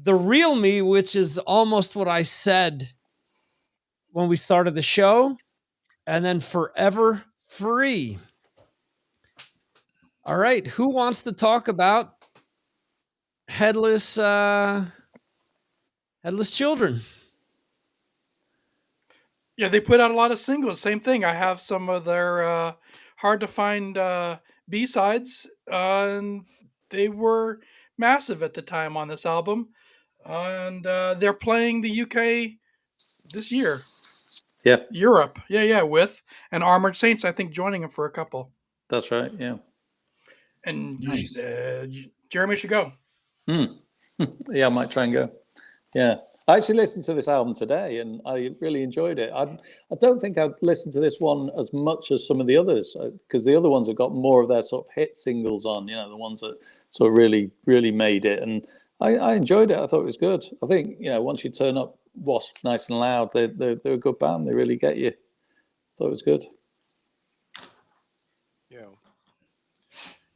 Speaker 1: The Real Me, which is almost what I said when we started the show, and then Forever Free. All right, who wants to talk about Headless Children?
Speaker 3: Yeah, they put out a lot of singles. Same thing. I have some of their hard to find B-sides, and they were massive at the time on this album. And they're playing the UK this year.
Speaker 4: Yeah,
Speaker 3: Europe. Yeah, with and Armored Saints, I think, joining them for a couple.
Speaker 4: that's right. Yeah.
Speaker 3: And
Speaker 6: Nice.
Speaker 3: Jeremy should go.
Speaker 4: Yeah, I might try and go. Yeah. I actually listened to this album today and I really enjoyed it. I don't think I've listened to this one as much as some of the others because the other ones have got more of their sort of hit singles on, the ones that sort of really, really made it. And I enjoyed it. I thought it was good. I think, once you turn up Wasp nice and loud, they're a good band. They really get you. Thought it was good.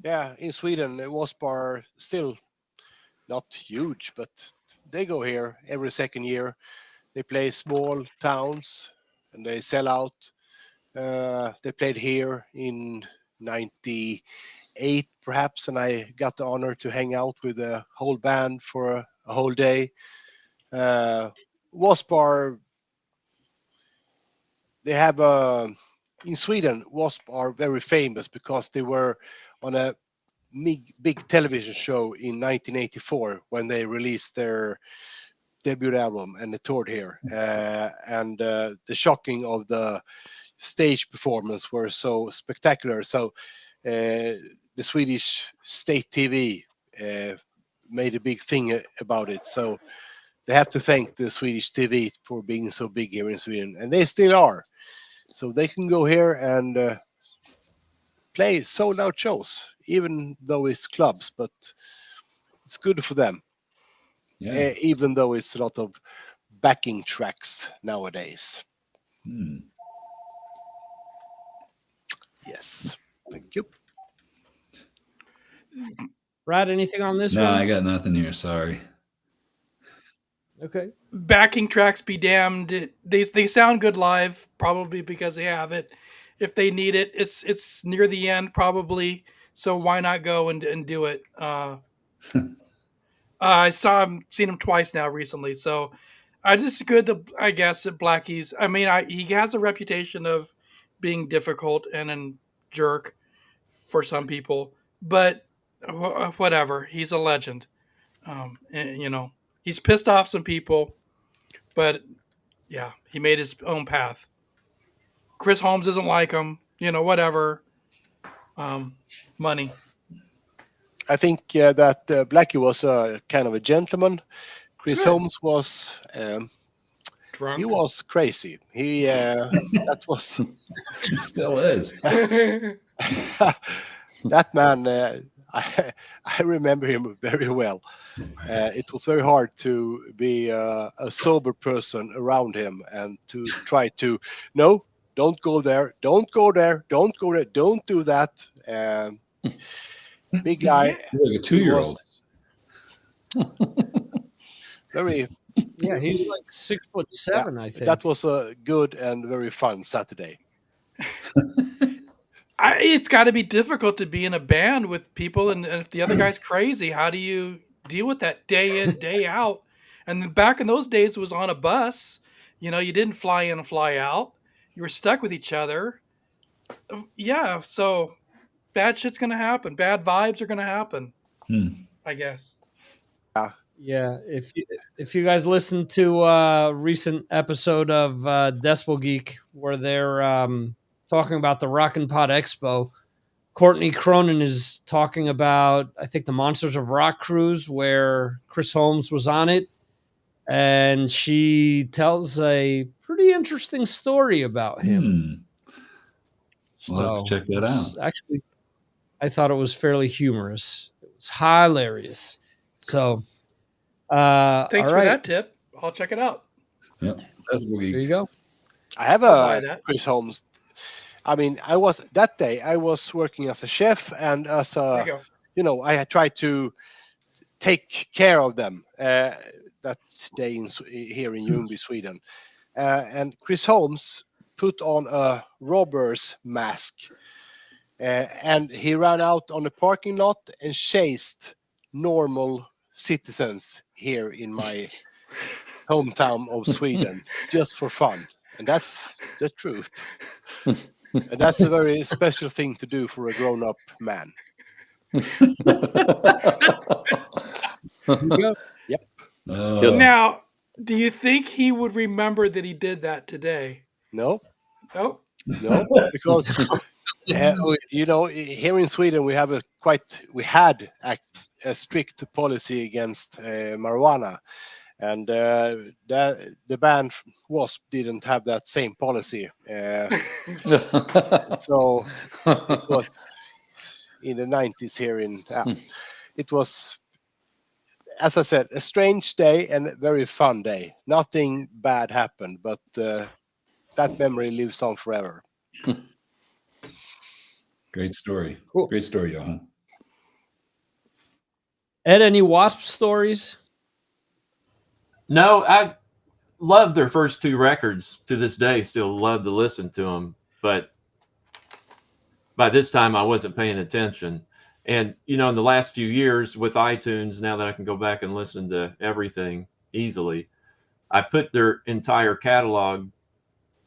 Speaker 2: Yeah, in Sweden, Wasp are still not huge, but they go here every second year. They play small towns and they sell out. They played here in 98 perhaps, and I got the honor to hang out with the whole band for a whole day. Wasp are, they have in Sweden, Wasp are very famous because they were on a big television show in 1984 when they released their debut album and they toured here. And the shocking of the stage performance were so spectacular. So the Swedish state TV made a big thing about it. So they have to thank the Swedish TV for being so big here in Sweden, and they still are. So they can go here and play sold out shows, even though it's clubs, but it's good for them.
Speaker 6: Yeah.
Speaker 2: Even though it's a lot of backing tracks nowadays. Yes. Thank you.
Speaker 1: Brad, anything on this
Speaker 6: No,
Speaker 1: one?
Speaker 6: I got nothing here. Sorry.
Speaker 1: Okay.
Speaker 3: Backing tracks be damned. They sound good live, probably because they have it. If they need it, it's near the end probably. So why not go and do it? Seen him twice now recently. So I just good to, I guess, at Blackie's. I mean, he has a reputation of being difficult and a jerk for some people, but whatever. He's a legend. And, he's pissed off some people, but yeah, he made his own path. Chris Holmes doesn't like him, whatever. Money.
Speaker 2: I think that Blackie was kind of a gentleman. Chris Holmes was
Speaker 3: Drunk.
Speaker 2: he was crazy. He that was
Speaker 6: Still is.
Speaker 2: that man. I remember him very well. It was very hard to be a sober person around him and to try to no, don't go there, don't go there, don't go there, don't do that. Big guy,
Speaker 6: You're like a 2-year-old.
Speaker 2: very.
Speaker 1: Yeah, he's like 6'7", I think.
Speaker 2: That was a good and very fun Saturday.
Speaker 3: It's got to be difficult to be in a band with people, and if the other guy's crazy, how do you deal with that day in, day out? And then back in those days, it was on a bus. You didn't fly in and fly out. You were stuck with each other. Yeah, so bad shit's gonna happen. Bad vibes are gonna happen, I guess.
Speaker 1: Yeah, if you guys listen to a recent episode of Decibel Geek where they're talking about the Rockin' Pod Expo, Courtney Cronin is talking about, I think, the Monsters of Rock cruise where Chris Holmes was on it, and she tells a pretty interesting story about him.
Speaker 6: We'll have to check that out.
Speaker 1: Actually, I thought it was fairly humorous. It was hilarious. So,
Speaker 3: Thanks
Speaker 1: all
Speaker 3: for
Speaker 1: right.
Speaker 3: that tip. I'll check it out.
Speaker 6: Yep, Decibel
Speaker 1: There
Speaker 6: Geek.
Speaker 1: you go.
Speaker 2: I have
Speaker 3: I'll buy
Speaker 2: a
Speaker 3: that.
Speaker 2: Chris Holmes. I mean, I was working as a chef and as
Speaker 3: There you
Speaker 2: a,
Speaker 3: go.
Speaker 2: I had tried to take care of them that day here in Ljungby, Sweden. And Chris Holmes put on a robber's mask, and he ran out on the parking lot and chased normal citizens here in my hometown of Sweden just for fun. And that's the truth. And that's a very special thing to do for a grown-up man. Yep.
Speaker 3: Now, do you think he would remember that he did that today?
Speaker 2: No,
Speaker 3: Nope.
Speaker 2: no, because here in Sweden we had a strict policy against marijuana, and the band didn't have that same policy. So it was in the 90s here it was, as I said, a strange day and a very fun day. Nothing bad happened, but that memory lives on forever.
Speaker 6: Great story.
Speaker 1: Cool.
Speaker 6: Great story, Johan.
Speaker 1: Ed, any Wasp stories?
Speaker 5: No, I love their first two records to this day. Still love to listen to them, but by this time I wasn't paying attention. And in the last few years with iTunes, now that I can go back and listen to everything easily, I put their entire catalog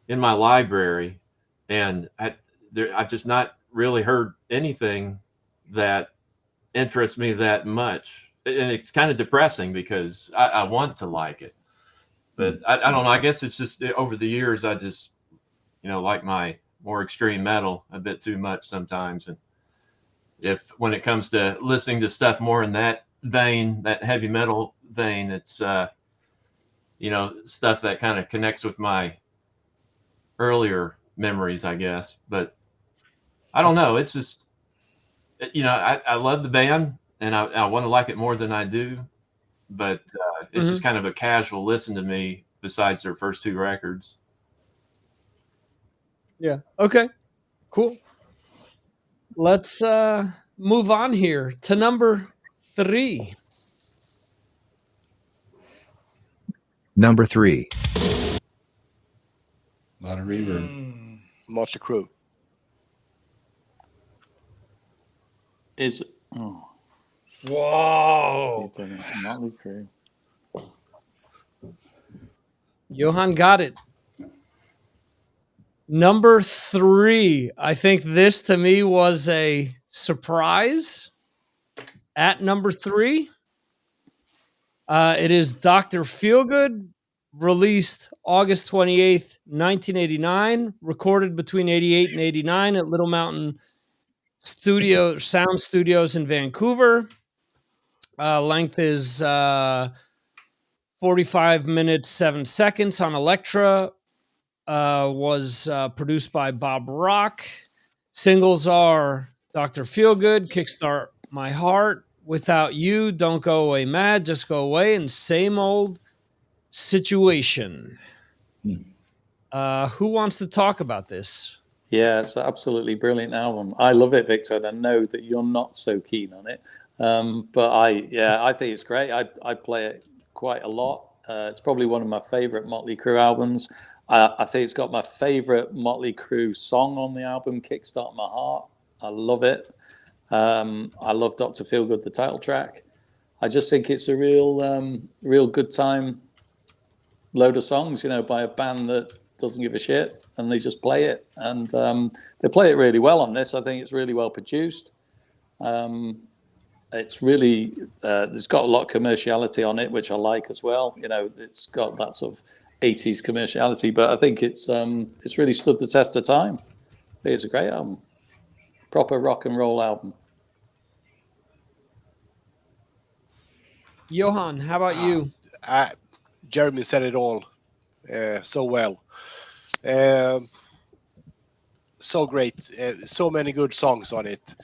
Speaker 5: in my library, and I've just not really heard anything that interests me that much. And it's kind of depressing because I want to like it. But I don't know. I guess it's just over the years, I just, like my more extreme metal a bit too much sometimes. And when it comes to listening to stuff more in that vein, that heavy metal vein, it's, stuff that kind of connects with my earlier memories, I guess. But I don't know. It's just, I love the band and I want to like it more than I do. But it's just kind of a casual listen to me besides their first two records.
Speaker 1: Yeah. Okay. Cool. Let's move on here to number 3.
Speaker 7: Number 3.
Speaker 6: A lot of reverb.
Speaker 2: Motley Crue.
Speaker 3: Whoa.
Speaker 4: Motley Crue.
Speaker 1: Johan got it. Number 3. I think this to me was a surprise. At number 3, it is Dr. Feelgood, released August 28th, 1989, recorded between 88 and 89 at Little Mountain Sound Studios in Vancouver. Length is 45 minutes, 7 seconds on Elektra. Was produced by Bob Rock. Singles are Dr. Feelgood, Kickstart My Heart, Without You, Don't Go Away Mad, Just Go Away, and Same Old Situation. Who wants to talk about this?
Speaker 4: Yeah, it's an absolutely brilliant album. I love it, Victor, and I know that you're not so keen on it. But I think it's great. I play it quite a lot. It's probably one of my favorite Motley Crue albums. I think it's got my favorite Motley Crue song on the album, Kickstart My Heart. I love it. I love Dr. Feelgood, the title track. I just think it's a real good time load of songs, by a band that doesn't give a shit, and they just play it, and they play it really well on this. I think it's really well produced. It's really there's got a lot of commerciality on it, which I like as well. It's got that sort of 80s commerciality, but I think it's really stood the test of time. I think it's a great album, proper rock and roll album.
Speaker 1: Johan, how about you?
Speaker 2: Jeremy said it all so well. So great. So many good songs on it.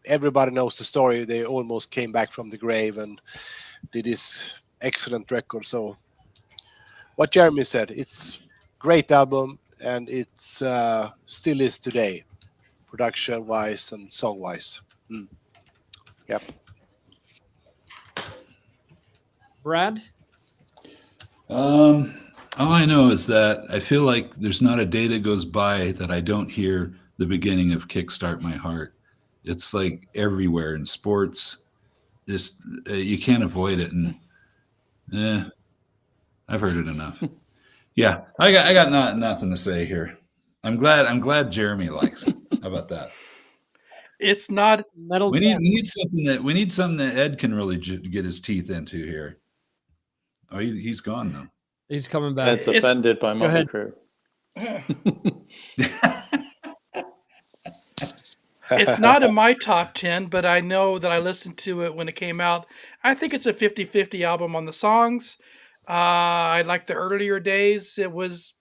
Speaker 2: Everybody knows the story. They almost came back from the grave and did this excellent record. So what Jeremy said, it's great album, and it's still is today, production wise and song wise. Yep.
Speaker 1: Brad?
Speaker 6: All I know is that I feel like there's not a day that goes by that I don't hear the beginning of Kickstart My Heart. It's like everywhere in sports. Just you can't avoid it, and I've heard it enough. Yeah, I got nothing to say here. I'm glad Jeremy likes it. How about that?
Speaker 3: It's not
Speaker 1: Metal.
Speaker 6: We need something that Ed can really get his teeth into here. Oh, he's gone now.
Speaker 1: He's coming back.
Speaker 4: Ed's offended by Motley Crue.
Speaker 3: It's not in my top 10, but I know that I listened to it when it came out. I think it's a 50-50 album on the songs. I like the earlier days. It was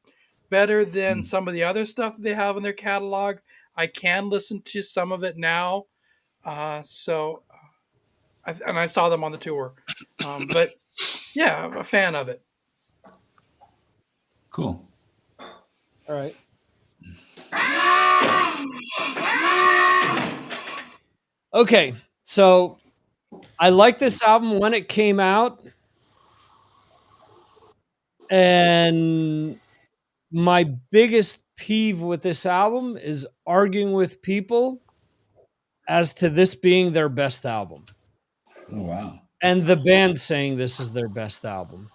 Speaker 3: better than some of the other stuff they have in their catalog. I can listen to some of it now. I saw them on the tour. But yeah, I'm a fan of it.
Speaker 6: Cool.
Speaker 1: All right. Okay, so I like this album when it came out, and my biggest peeve with this album is arguing with people as to this being their best album.
Speaker 6: Oh, wow.
Speaker 1: And the band saying this is their best album.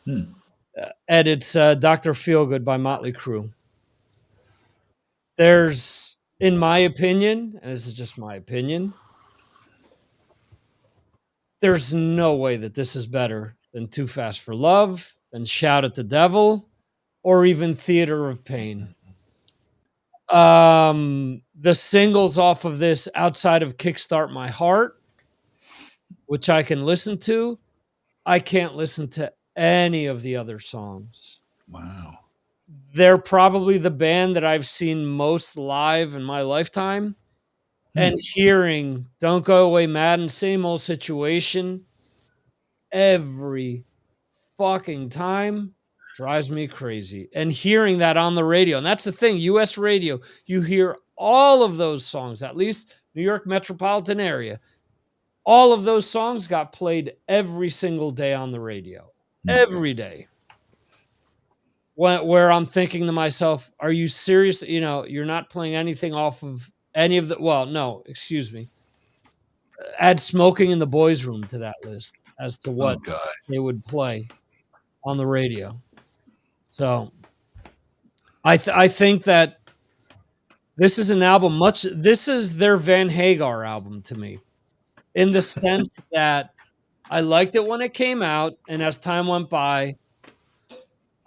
Speaker 1: And it's Dr. Feelgood by Motley Crue. There's, in my opinion, and this is just my opinion, there's no way that this is better than Too Fast for Love, than Shout at the Devil, or even Theater of Pain. The singles off of this, outside of Kickstart My Heart, which I can listen to, I can't listen to any of the other songs.
Speaker 6: Wow.
Speaker 1: They're probably the band that I've seen most live in my lifetime. And hearing Don't Go Away Mad and Same Old Situation every fucking time drives me crazy. And hearing that on the radio, and that's the thing, US radio, you hear all of those songs, at least New York metropolitan area. All of those songs got played every single day on the radio. Every day. Where I'm thinking to myself, are you serious? You're not playing anything off of any of the, well, no, excuse me. Add Smoking in the Boys' Room to that list as to what they would play on the radio. So I think that this is an album this is their Van Hagar album to me, in the sense that I liked it when it came out, and as time went by,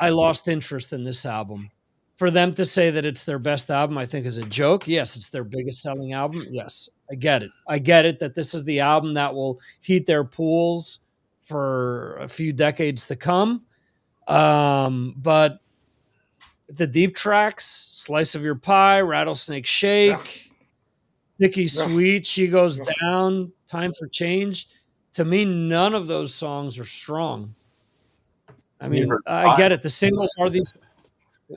Speaker 1: I lost interest in this album. For them to say that it's their best album, I think is a joke. Yes, it's their biggest selling album. Yes, I get it. I get it that this is the album that will heat their pools for a few decades to come. But the deep tracks, Slice of Your Pie, Rattlesnake Shake, Sticky Sweet, She Goes Down, Time for Change, to me, none of those songs are strong. I mean, I get it. The singles are these.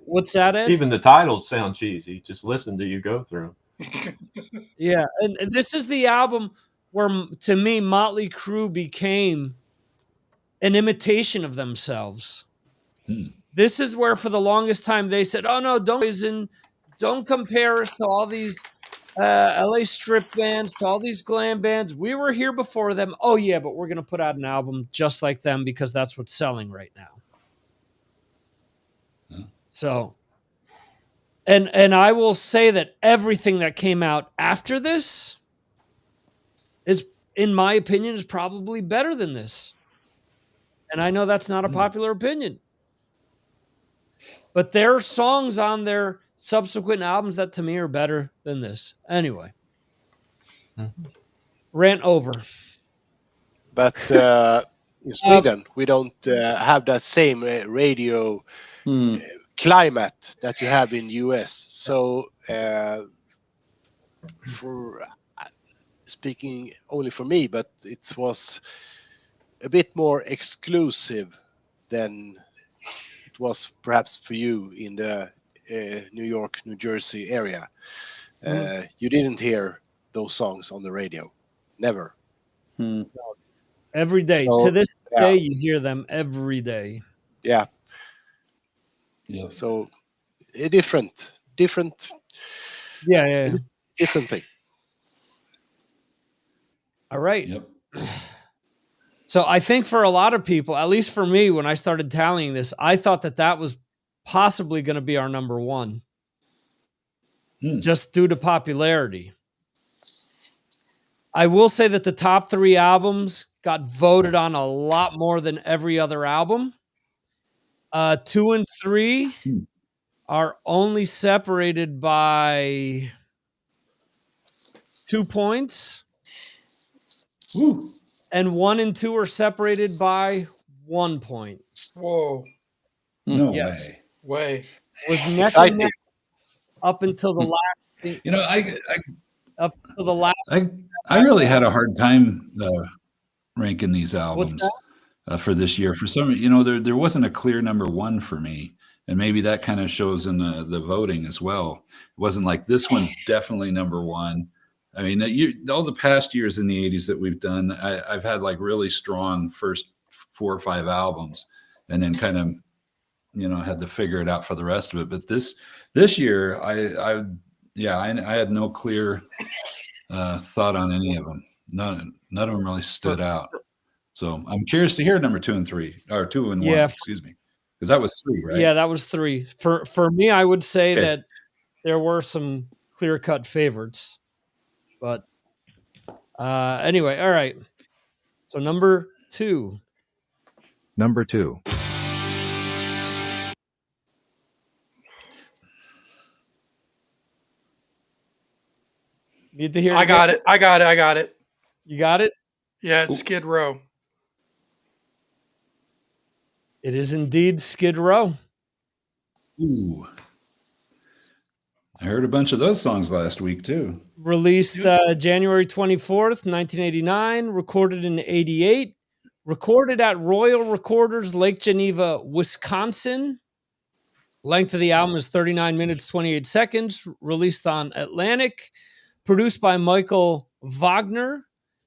Speaker 1: What's that, Ed?
Speaker 5: Even the titles sound cheesy. Just listen to you go through.
Speaker 1: Yeah, and this is the album where, to me, Motley Crue became an imitation of themselves. This is where, for the longest time, they said, "Oh no, don't compare us to all these LA strip bands to all these glam bands. We were here before them. Oh yeah, but we're gonna put out an album just like them because that's what's selling right now.
Speaker 6: Yeah.
Speaker 1: So, and I will say that everything that came out after this is, in my opinion, is probably better than this. And I know that's not a popular opinion. But there are songs on their subsequent albums that to me are better than this. Anyway. Rant over.
Speaker 2: But in Sweden, we don't have that same radio climate that you have in US. So for speaking only for me, but it was a bit more exclusive than it was perhaps for you in the New York, New Jersey area. You didn't hear those songs on the radio. Never.
Speaker 1: Every day.
Speaker 2: So,
Speaker 1: to this day, you hear them every day.
Speaker 2: Yeah.
Speaker 6: Yeah.
Speaker 2: So a different.
Speaker 1: Yeah.
Speaker 2: Different thing.
Speaker 1: All right.
Speaker 6: Yep.
Speaker 1: So I think for a lot of people, at least for me, when I started tallying this, I thought that was possibly going to be our number one, just due to popularity. I will say that the top 3 albums got voted on a lot more than every other album. 2 and 3 are only separated by 2 points.
Speaker 6: Woo.
Speaker 1: And 1 and 2 are separated by 1 point.
Speaker 3: Whoa.
Speaker 6: No
Speaker 1: Yes.
Speaker 3: Way.
Speaker 1: It was neck and
Speaker 2: Exciting.
Speaker 1: neck up until the last.
Speaker 6: You know,
Speaker 1: Up to the last.
Speaker 6: I really had a hard time ranking these albums
Speaker 1: What's
Speaker 6: for this year. For some, there wasn't a clear number one for me, and maybe that kind of shows in the voting as well. It wasn't like this one's definitely number one. I mean, all the past years in the 80s that we've done, I've had like really strong first 4 or 5 albums, and then kind of, had to figure it out for the rest of it. But this year, I had no clear thought on any of them. None of them really stood out. So I'm curious to hear number 2 and 3, or 2 and 1, excuse me, because that was 3, right?
Speaker 1: Yeah, that was 3. For me, I would say that there were some clear-cut favorites. But anyway, all right. So number 2.
Speaker 7: Number 2.
Speaker 1: Need to hear.
Speaker 3: I got it.
Speaker 1: You got it?
Speaker 3: Yeah, it's Skid Row.
Speaker 1: It is indeed Skid Row.
Speaker 6: Ooh. I heard a bunch of those songs last week too.
Speaker 1: Released January 24th, 1989, recorded in 88, recorded at Royal Recorders, Lake Geneva, Wisconsin. Length of the album is 39 minutes, 28 seconds, released on Atlantic, produced by Michael Wagner,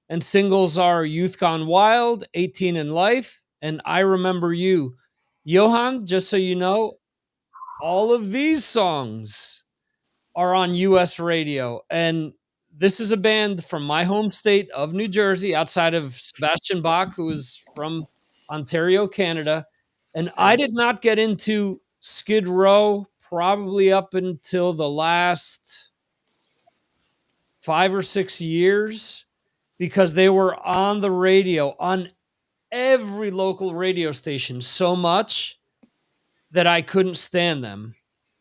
Speaker 1: and singles are Youth Gone Wild, 18 in Life, and I Remember You. Johan, just so you know, all of these songs are on U.S. radio, and this is a band from my home state of New Jersey, outside of Sebastian Bach, who is from Ontario, Canada. And I did not get into Skid Row probably up until the last 5 or 6 years, because they were on the radio, on every local radio station, so much that I couldn't stand them,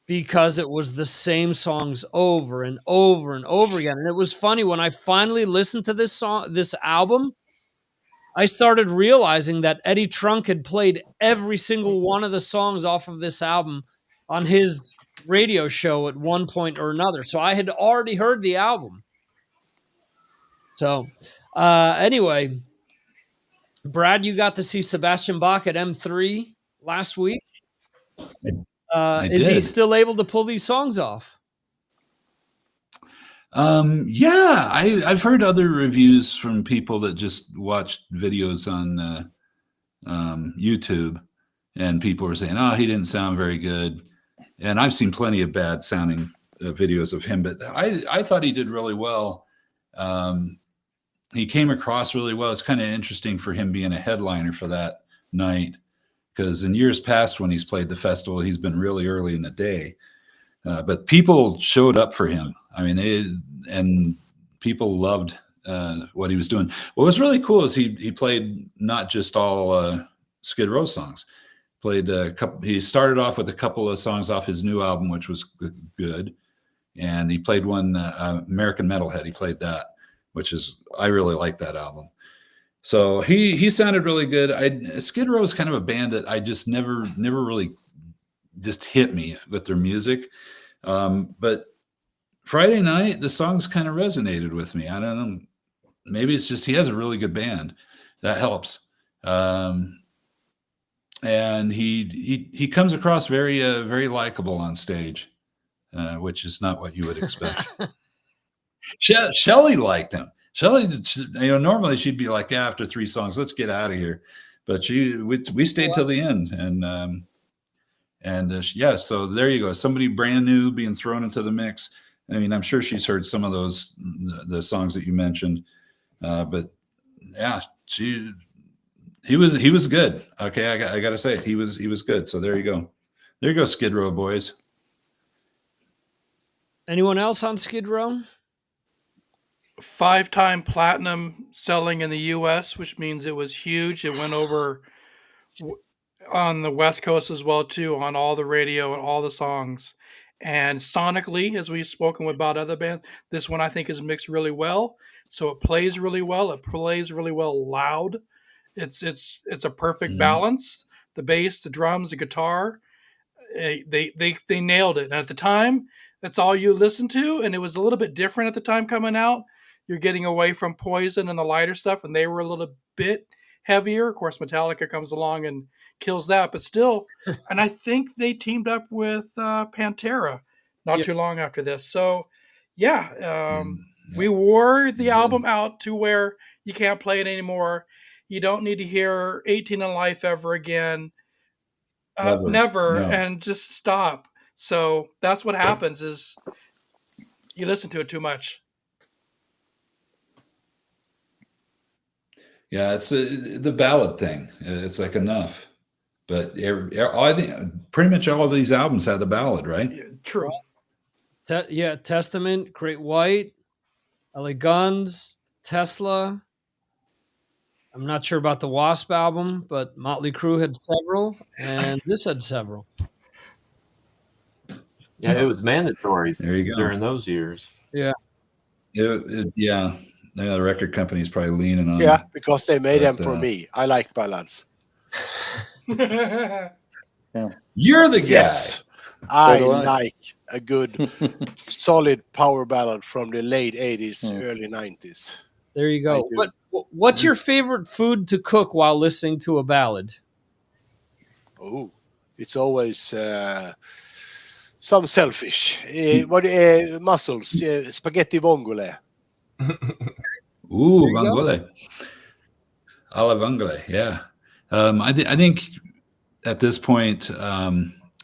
Speaker 1: because it was the same songs over and over and over again. And it was funny, when I finally listened to this album, I started realizing that Eddie Trunk had played every single one of the songs off of this album on his radio show at one point or another. So I had already heard the album. So anyway, Brad, you got to see Sebastian Bach at M3 last week. Is he still able to pull these songs off?
Speaker 6: Yeah, I've heard other reviews from people that just watched videos on YouTube, and people were saying, "Oh, he didn't sound very good." And I've seen plenty of bad sounding videos of him, but I thought he did really well. He came across really well. It's kind of interesting for him being a headliner for that night, because in years past when he's played the festival, he's been really early in the day. But people showed up for him. I mean, and people loved what he was doing. What was really cool is he played not just all Skid Row songs. Played a couple. He started off with a couple of songs off his new album, which was good, and he played one American Metalhead. He played that, which is, I really like that album. So he sounded really good. Skid Row is kind of a band that I just never really just hit me with their music. But Friday night, the songs kind of resonated with me. I don't know. Maybe it's just he has a really good band. That helps. And he comes across very very likable on stage, which is not what you would expect. Shelley liked him. Shelley, normally she'd be like, yeah, after 3 songs, let's get out of here. But we stayed till the end, and yeah. So there you go. Somebody brand new being thrown into the mix. I mean, I'm sure she's heard some of the songs that you mentioned, but yeah, he was good. Okay, I got to say it. He was good. So there you go. There you go, Skid Row boys.
Speaker 1: Anyone else on Skid Row?
Speaker 3: 5-time platinum selling in the U.S., which means it was huge. It went over on the West Coast as well too, on all the radio and all the songs. And sonically, as we've spoken about other bands, this one I think is mixed really well. So it plays really well. It plays really well loud. It's a perfect balance. The bass, the drums, the guitar, they nailed it. And at the time, that's all you listened to, and it was a little bit different at the time coming out. You're getting away from Poison and the lighter stuff, and they were a little bit heavier. Of course, Metallica comes along and kills that, but still. And I think they teamed up with Pantera not too long after this. So, yeah, we wore the album out to where you can't play it anymore. You don't need to hear 18 in Life ever again. Never.
Speaker 6: No.
Speaker 3: And just stop. So that's what happens is you listen to it too much.
Speaker 6: Yeah, it's the ballad thing. It's like enough. But I think pretty much all of these albums have the ballad, right?
Speaker 3: Yeah, true.
Speaker 1: Testament, Great White, LA Guns, Tesla. I'm not sure about the Wasp album, but Motley Crue had several, and this had several.
Speaker 5: Yeah, it was mandatory
Speaker 6: There you go.
Speaker 5: during those years.
Speaker 1: Yeah.
Speaker 6: Yeah. The record company's probably leaning on.
Speaker 2: Yeah, because they made them for
Speaker 6: But,
Speaker 2: me. I like ballads.
Speaker 6: You're the guy.
Speaker 2: Yes, I
Speaker 4: do I.
Speaker 2: like a good, solid power ballad from the late 80s, early 90s.
Speaker 1: There you
Speaker 2: I
Speaker 1: go.
Speaker 2: do.
Speaker 1: What's your favorite food to cook while listening to a ballad?
Speaker 2: Oh, it's always some selfish. Mussels, spaghetti vongole.
Speaker 6: Ooh, vongole. Alla vongole, yeah. I think at this point,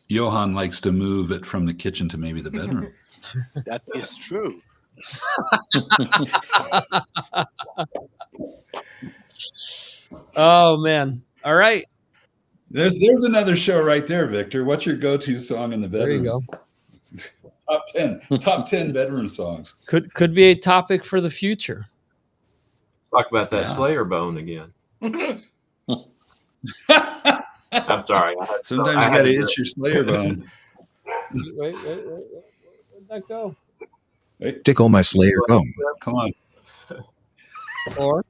Speaker 6: Johan likes to move it from the kitchen to maybe the bedroom.
Speaker 2: That is true.
Speaker 1: Oh man! All right,
Speaker 6: There's another show right there, Victor. What's your go-to song in the bedroom?
Speaker 1: there you go.
Speaker 6: Top 10 bedroom songs.
Speaker 1: Could be a topic for the future.
Speaker 5: Talk about that
Speaker 6: Yeah.
Speaker 5: Slayer bone again. I'm sorry.
Speaker 6: Sometimes you got to itch your Slayer bone.
Speaker 1: Wait. Where'd that go?
Speaker 7: Tickle my Slayer bone.
Speaker 6: Come on.
Speaker 1: Or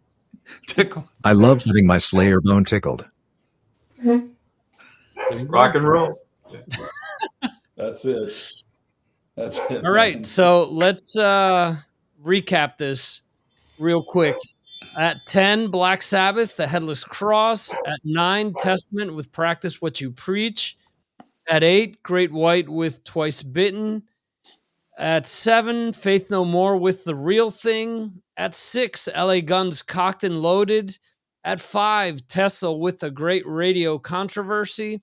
Speaker 6: Tickle.
Speaker 7: I love having my Slayer bone tickled.
Speaker 5: Rock and roll.
Speaker 6: That's it. That's it.
Speaker 1: all right, so let's recap this real quick. At 10, Black Sabbath, The Headless Cross. At 9, Testament with Practice What You Preach. At 8, Great White with Twice Bitten. At 7, Faith No More with The Real Thing. At 6, LA Guns Cocked and Loaded. At 5, Tesla with The Great Radio Controversy.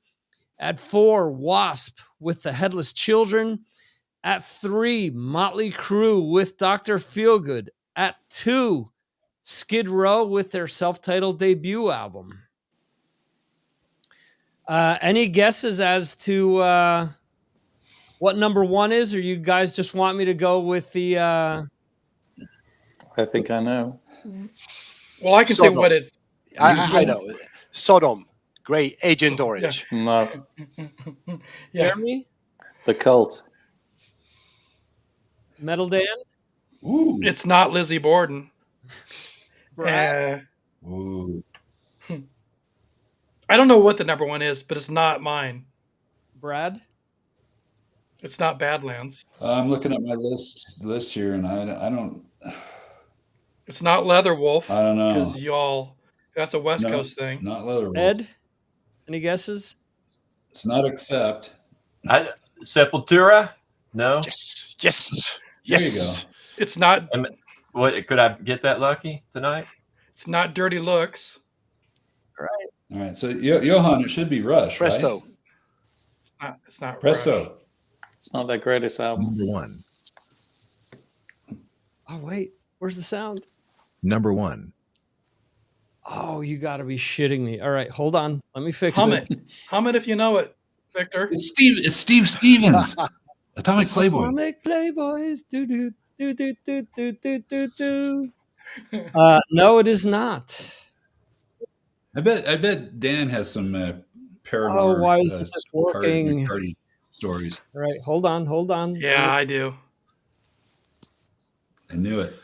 Speaker 1: At 4, Wasp with The Headless Children. At 3, Motley Crue with Dr. Feelgood. At 2, Skid Row with their self-titled debut album. Any guesses as to what number 1 is, or you guys just want me to go with the
Speaker 4: I think I know.
Speaker 3: Well, I can say
Speaker 2: Sodom.
Speaker 3: what it.
Speaker 2: I know. Sodom. Great. Agent Orange.
Speaker 4: No,
Speaker 3: Yeah.
Speaker 1: Jeremy?
Speaker 4: The Cult.
Speaker 1: Metal Dan?
Speaker 6: Ooh.
Speaker 3: It's not Lizzie Borden.
Speaker 1: Brad?
Speaker 6: Ooh.
Speaker 3: I don't know what the number 1 is, but it's not mine.
Speaker 1: Brad?
Speaker 3: It's not Badlands.
Speaker 6: I'm looking at my list here, and I don't.
Speaker 3: It's not Leatherwolf.
Speaker 6: I don't know.
Speaker 3: Because y'all, that's a West
Speaker 6: No,
Speaker 3: Coast thing.
Speaker 6: Not Leatherwolf.
Speaker 1: Ed? Any guesses?
Speaker 6: It's not Accept.
Speaker 5: Sepultura? No.
Speaker 2: Yes. Yes.
Speaker 6: There you
Speaker 2: Yes.
Speaker 3: It's not.
Speaker 5: What could I get that lucky tonight?
Speaker 3: It's not Dirty Looks.
Speaker 6: All right. So Johan, it should be Rush.
Speaker 2: Presto.
Speaker 6: Right?
Speaker 3: It's not.
Speaker 6: Presto.
Speaker 3: Rush.
Speaker 4: It's not their greatest album.
Speaker 7: Number 1.
Speaker 1: Oh, wait. Where's the sound?
Speaker 7: Number 1.
Speaker 1: Oh, you got to be shitting me. All right, hold on. Let me fix
Speaker 3: Hum
Speaker 1: this.
Speaker 3: it. Hum it if you know it, Victor.
Speaker 6: It's Steve Stevens. Atomic Playboy.
Speaker 1: Atomic Playboys. Do, do, do, do, do, do, do, do, do. No, it is not.
Speaker 6: I bet Dan has some paranormal.
Speaker 1: Oh, why isn't this working?
Speaker 6: party stories.
Speaker 1: All right, hold on.
Speaker 3: Yeah, I do.
Speaker 6: I knew it.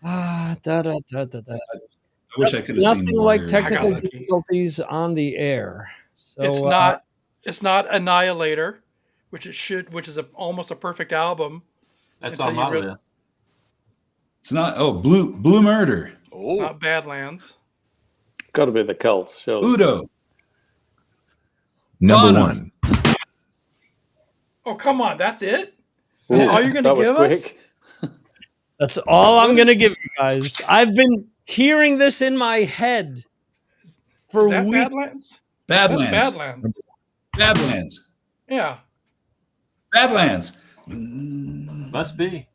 Speaker 1: Da, da, da, da, da.
Speaker 6: I wish I could have seen
Speaker 1: Nothing
Speaker 6: more
Speaker 1: like
Speaker 6: here.
Speaker 1: technical
Speaker 3: I got lucky.
Speaker 1: difficulties on the air. So
Speaker 3: It's not. It's not Annihilator, which is almost a perfect album.
Speaker 5: That's
Speaker 3: Until
Speaker 5: on
Speaker 3: you
Speaker 5: my
Speaker 3: really-
Speaker 5: list.
Speaker 6: It's not. Oh, Blue Murder.
Speaker 3: It's
Speaker 2: Oh.
Speaker 3: not Badlands.
Speaker 4: It's got to be the Cult, sure.
Speaker 6: Udo.
Speaker 7: Number
Speaker 6: Bonham.
Speaker 7: 1.
Speaker 3: Oh, come on. That's it?
Speaker 4: Ooh,
Speaker 3: All you're going to
Speaker 4: that was
Speaker 3: give us?
Speaker 4: quick.
Speaker 1: that's all I'm going to give you guys. I've been hearing this in my head for
Speaker 3: Is that
Speaker 1: weeks.
Speaker 3: Badlands? That's
Speaker 6: Badlands.
Speaker 3: Badlands.
Speaker 6: Badlands.
Speaker 3: Yeah.
Speaker 6: Badlands.
Speaker 5: Must be.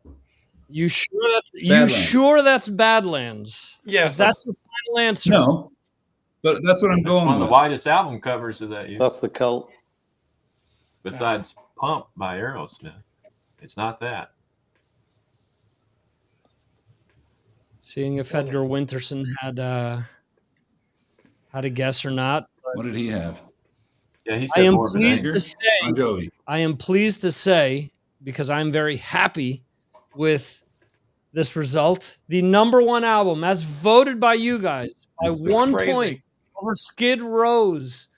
Speaker 1: You sure
Speaker 6: Badlands.
Speaker 1: that's Badlands?
Speaker 3: Yes.
Speaker 1: That's the final answer.
Speaker 6: No, but that's what I'm
Speaker 5: It's
Speaker 6: going
Speaker 5: one of the
Speaker 6: with.
Speaker 5: widest album covers of that year,
Speaker 4: That's the Cult.
Speaker 5: besides Pump by Aerosmith. It's not that.
Speaker 1: Seeing if Edgar Winterson had a guess or not.
Speaker 6: What did he have?
Speaker 5: Yeah, he
Speaker 1: I
Speaker 5: said
Speaker 1: am
Speaker 5: more than
Speaker 1: pleased
Speaker 5: that.
Speaker 1: to say,
Speaker 6: Bon Jovi.
Speaker 1: because I'm very happy with this result, the number 1 album, as voted by you guys, by
Speaker 6: That's
Speaker 1: 1
Speaker 3: crazy.
Speaker 1: point over Skid Row's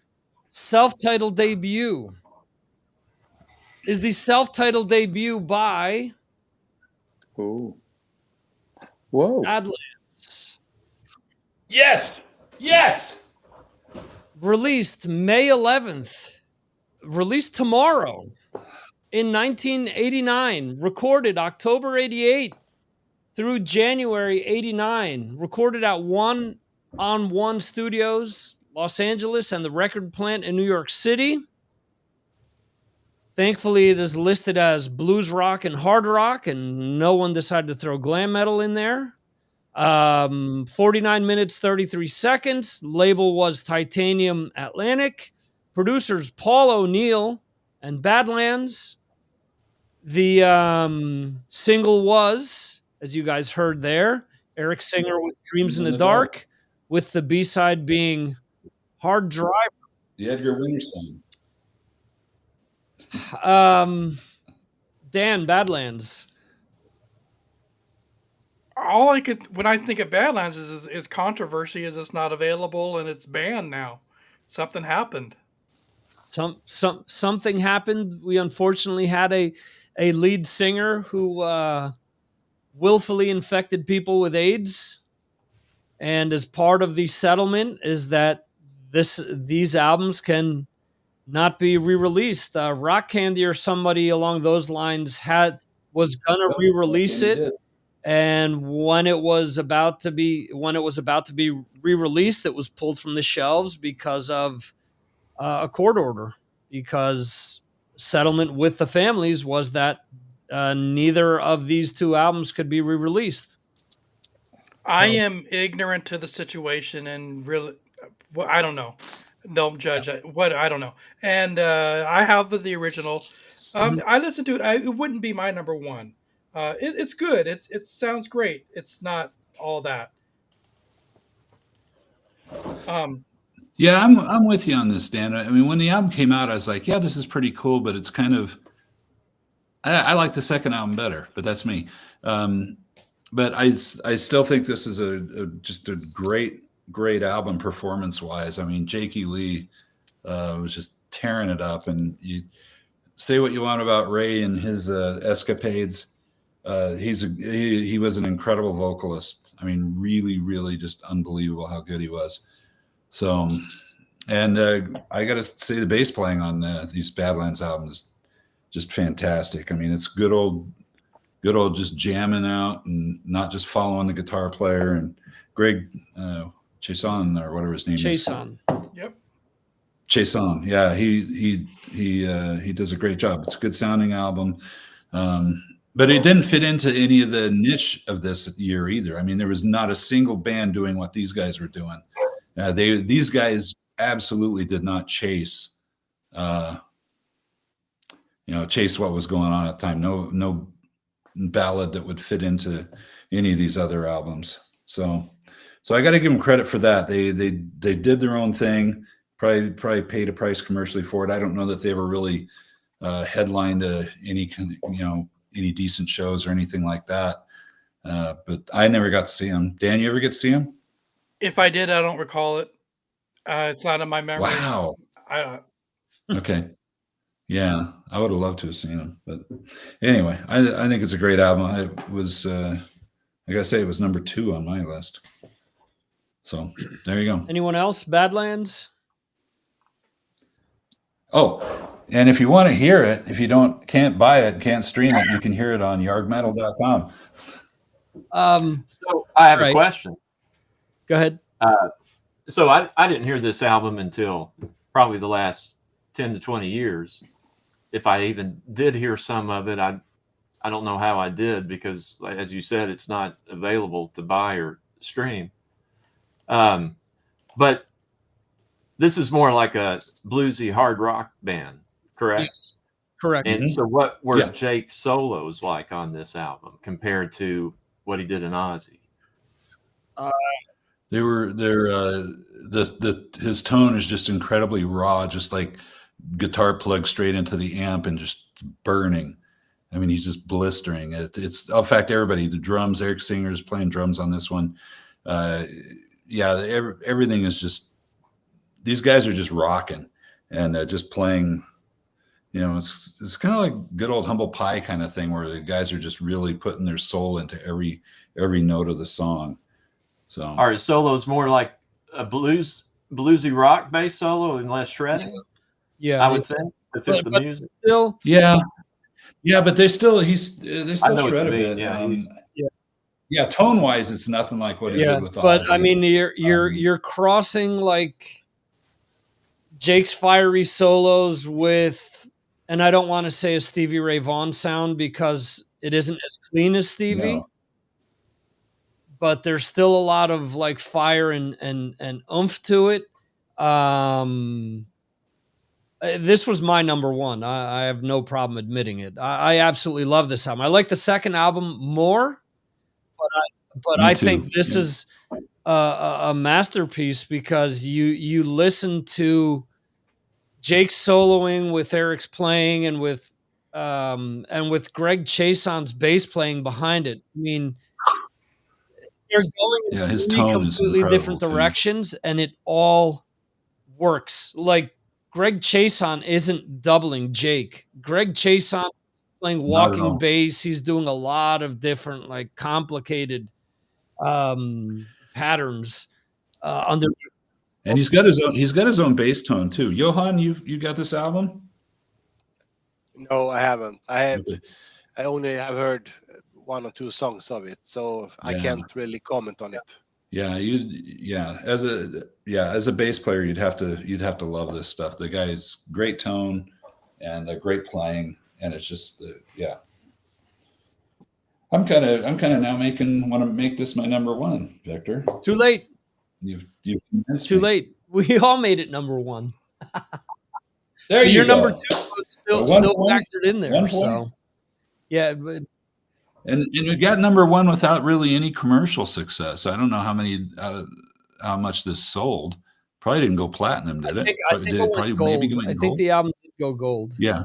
Speaker 1: self-titled debut, is the self-titled debut by
Speaker 4: Ooh. Whoa.
Speaker 1: Badlands,
Speaker 6: Yes.
Speaker 1: released May 11th, released tomorrow in 1989, recorded October 88 through January 89, recorded at 1-on-1 Studios, Los Angeles, and the record plant in New York City. Thankfully, it is listed as blues rock and hard rock, and no one decided to throw glam metal in there. 49 minutes, 33 seconds. Label was Titanium Atlantic. Producers Paul O'Neill and Badlands. The single was, as you guys heard there, Eric Singer with Dreams in the Dark, with the B-side being Hard Drive.
Speaker 6: The Edgar Winter song.
Speaker 1: Dan, Badlands.
Speaker 3: All I could, when I think of Badlands, is controversy, is it's not available and it's banned now. Something happened.
Speaker 1: Something happened. We unfortunately had a lead singer who willfully infected people with AIDS, and as part of the settlement is that these albums can not be re-released. Rock Candy or somebody along those lines was gonna re-release it.
Speaker 6: Did.
Speaker 1: And when it was about to be re-released, it was pulled from the shelves because of a court order. Because settlement with the families was that neither of these two albums could be re-released.
Speaker 3: I
Speaker 1: So-
Speaker 3: am ignorant to the situation and really, well, I don't know. Don't judge. I don't know. And I have the original. I listened to it. It wouldn't be my number one. It's good. It sounds great. It's not all that.
Speaker 6: Yeah, I'm with you on this, Dan. I mean, when the album came out, I was like, yeah, this is pretty cool, but it's kind of I like the second album better, but that's me. But I still think this is just a great album performance wise. I mean, Jakey Lee was just tearing it up, and you say what you want about Ray and his escapades. He was an incredible vocalist. I mean, really just unbelievable how good he was. So, and I got to say the bass playing on these Badlands albums is just fantastic. I mean, it's good old just jamming out and not just following the guitar player. And Greg Chason, or whatever his name
Speaker 1: Chason.
Speaker 6: is.
Speaker 3: Yep.
Speaker 6: Chason. Yeah, he does a great job. It's a good sounding album. But it didn't fit into any of the niche of this year either. I mean, there was not a single band doing what these guys were doing. These guys absolutely did not chase what was going on at the time. No ballad that would fit into any of these other albums. So I got to give them credit for that. They did their own thing. Probably paid a price commercially for it. I don't know that they ever really headlined any decent shows or anything like that. But I never got to see them. Dan, you ever get to see them?
Speaker 3: If I did, I don't recall it. It's not in my memory.
Speaker 6: Wow. Okay. Yeah, I would have loved to have seen them. But anyway, I think it's a great album. I gotta say, it was number 2 on my list. So there you go.
Speaker 1: Anyone else? Badlands?
Speaker 6: Oh, and if you want to hear it, if you can't buy it, can't stream it, you can hear it on yargmetal.com.
Speaker 5: So I have
Speaker 1: right.
Speaker 5: a question.
Speaker 1: Go ahead.
Speaker 5: So I didn't hear this album until probably the last 10 to 20 years. If I even did hear some of it, I don't know how I did, because as you said, it's not available to buy or stream. But this is more like a bluesy hard rock band, correct?
Speaker 1: Yes, correct.
Speaker 5: And so what were Jake's solos like on this album compared to what he did in Ozzy?
Speaker 6: His tone is just incredibly raw, just like guitar plugged straight into the amp and just burning. I mean, he's just blistering. It's in fact, everybody, the drums, Eric Singer's playing drums on this one. Everything is just, these guys are just rocking and just playing. It's kind of like good old Humble Pie kind of thing, where the guys are just really putting their soul into every note of the song. So
Speaker 5: are his solos more like a bluesy rock bass solo and less shredding?
Speaker 1: Yeah,
Speaker 5: I would think to fit the music.
Speaker 1: Still,
Speaker 6: but they're still
Speaker 5: shred a bit.
Speaker 6: Yeah, tone wise, it's nothing like what he did with Ozzy.
Speaker 1: But I mean, you're crossing like Jake's fiery solos with, and I don't want to say a Stevie Ray Vaughan sound because it isn't as clean as Stevie. No. But there's still a lot of like fire and oomph to it. This was my number 1. I have no problem admitting it. I absolutely love this album. I like the second album more, but I think this is a masterpiece, because you listen to Jake's soloing with Eric's playing and with Greg Chason's bass playing behind it. I mean, they're going in three completely different directions, and it all works. Like, Greg Chason isn't doubling Jake. Greg Chason playing walking bass. He's doing a lot of different, like, complicated patterns under.
Speaker 6: And he's got his own bass tone too. Johan, you got this album?
Speaker 2: No, I haven't. I only have heard 1 or 2 songs of it, so I can't really comment on it. As a bass player, you'd have to love this stuff. The guy's great tone and a great playing, and it's just
Speaker 6: I'm kind of now want to make this my number one, Victor.
Speaker 1: Too late.
Speaker 6: You've convinced
Speaker 1: Too
Speaker 6: me.
Speaker 1: late. We all made it number one.
Speaker 6: There
Speaker 1: But
Speaker 6: you
Speaker 1: your number
Speaker 6: go.
Speaker 1: two was
Speaker 6: By
Speaker 1: still
Speaker 6: 1
Speaker 1: still
Speaker 6: point.
Speaker 1: factored in there.
Speaker 6: 1 point.
Speaker 1: So yeah, but
Speaker 6: And we got number one without really any commercial success. I don't know how much this sold. Probably didn't go platinum, did it?
Speaker 1: I think it went
Speaker 6: Maybe
Speaker 1: gold.
Speaker 6: went
Speaker 1: I think
Speaker 6: gold?
Speaker 1: the album did go gold.
Speaker 6: Yeah.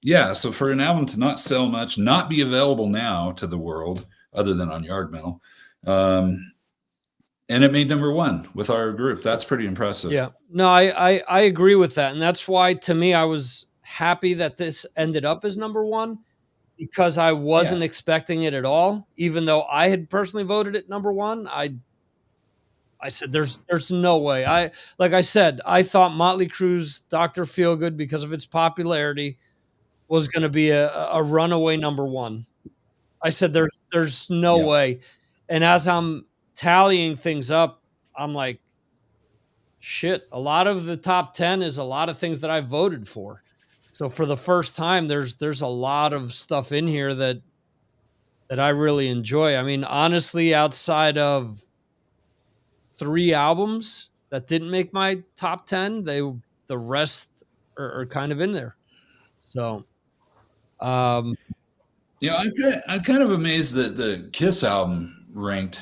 Speaker 6: Yeah. So for an album to not sell much, not be available now to the world, other than on Yard Metal, and it made number one with our group. That's pretty impressive.
Speaker 1: Yeah. No, I agree with that. And that's why, to me, I was happy that this ended up as number one, because I wasn't expecting it at all. Even though I had personally voted it number one, I said there's no way. Like I said, I thought Motley Crue's Dr. Feelgood, because of its popularity, was going to be a runaway number one. I said there's no way. And as I'm tallying things up, I'm like, shit, a lot of the top 10 is a lot of things that I voted for. So for the first time, there's a lot of stuff in here that I really enjoy. I mean, honestly, outside of 3 albums that didn't make my top 10, the rest are kind of in there. So,
Speaker 6: I'm kind of amazed that the Kiss album ranked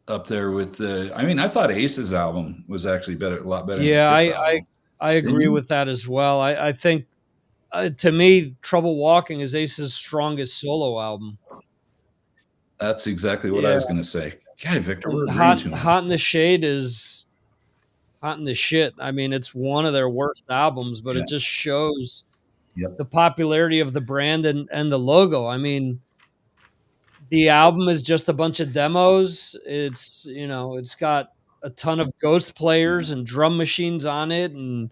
Speaker 6: up there with the. I mean, I thought Ace's album was actually a lot better.
Speaker 1: Yeah,
Speaker 6: than the Kiss album.
Speaker 1: I agree with that as well. I think to me, Trouble Walking is Ace's strongest solo album.
Speaker 6: That's exactly what I was going to say. God, Victor, we're
Speaker 1: Hot,
Speaker 6: too much.
Speaker 1: Hot in the Shade is hot in the shit. I mean, it's one of their worst albums, but it just shows the popularity of the brand and the logo. I mean, the album is just a bunch of demos. It's, it's got a ton of ghost players and drum machines on it, and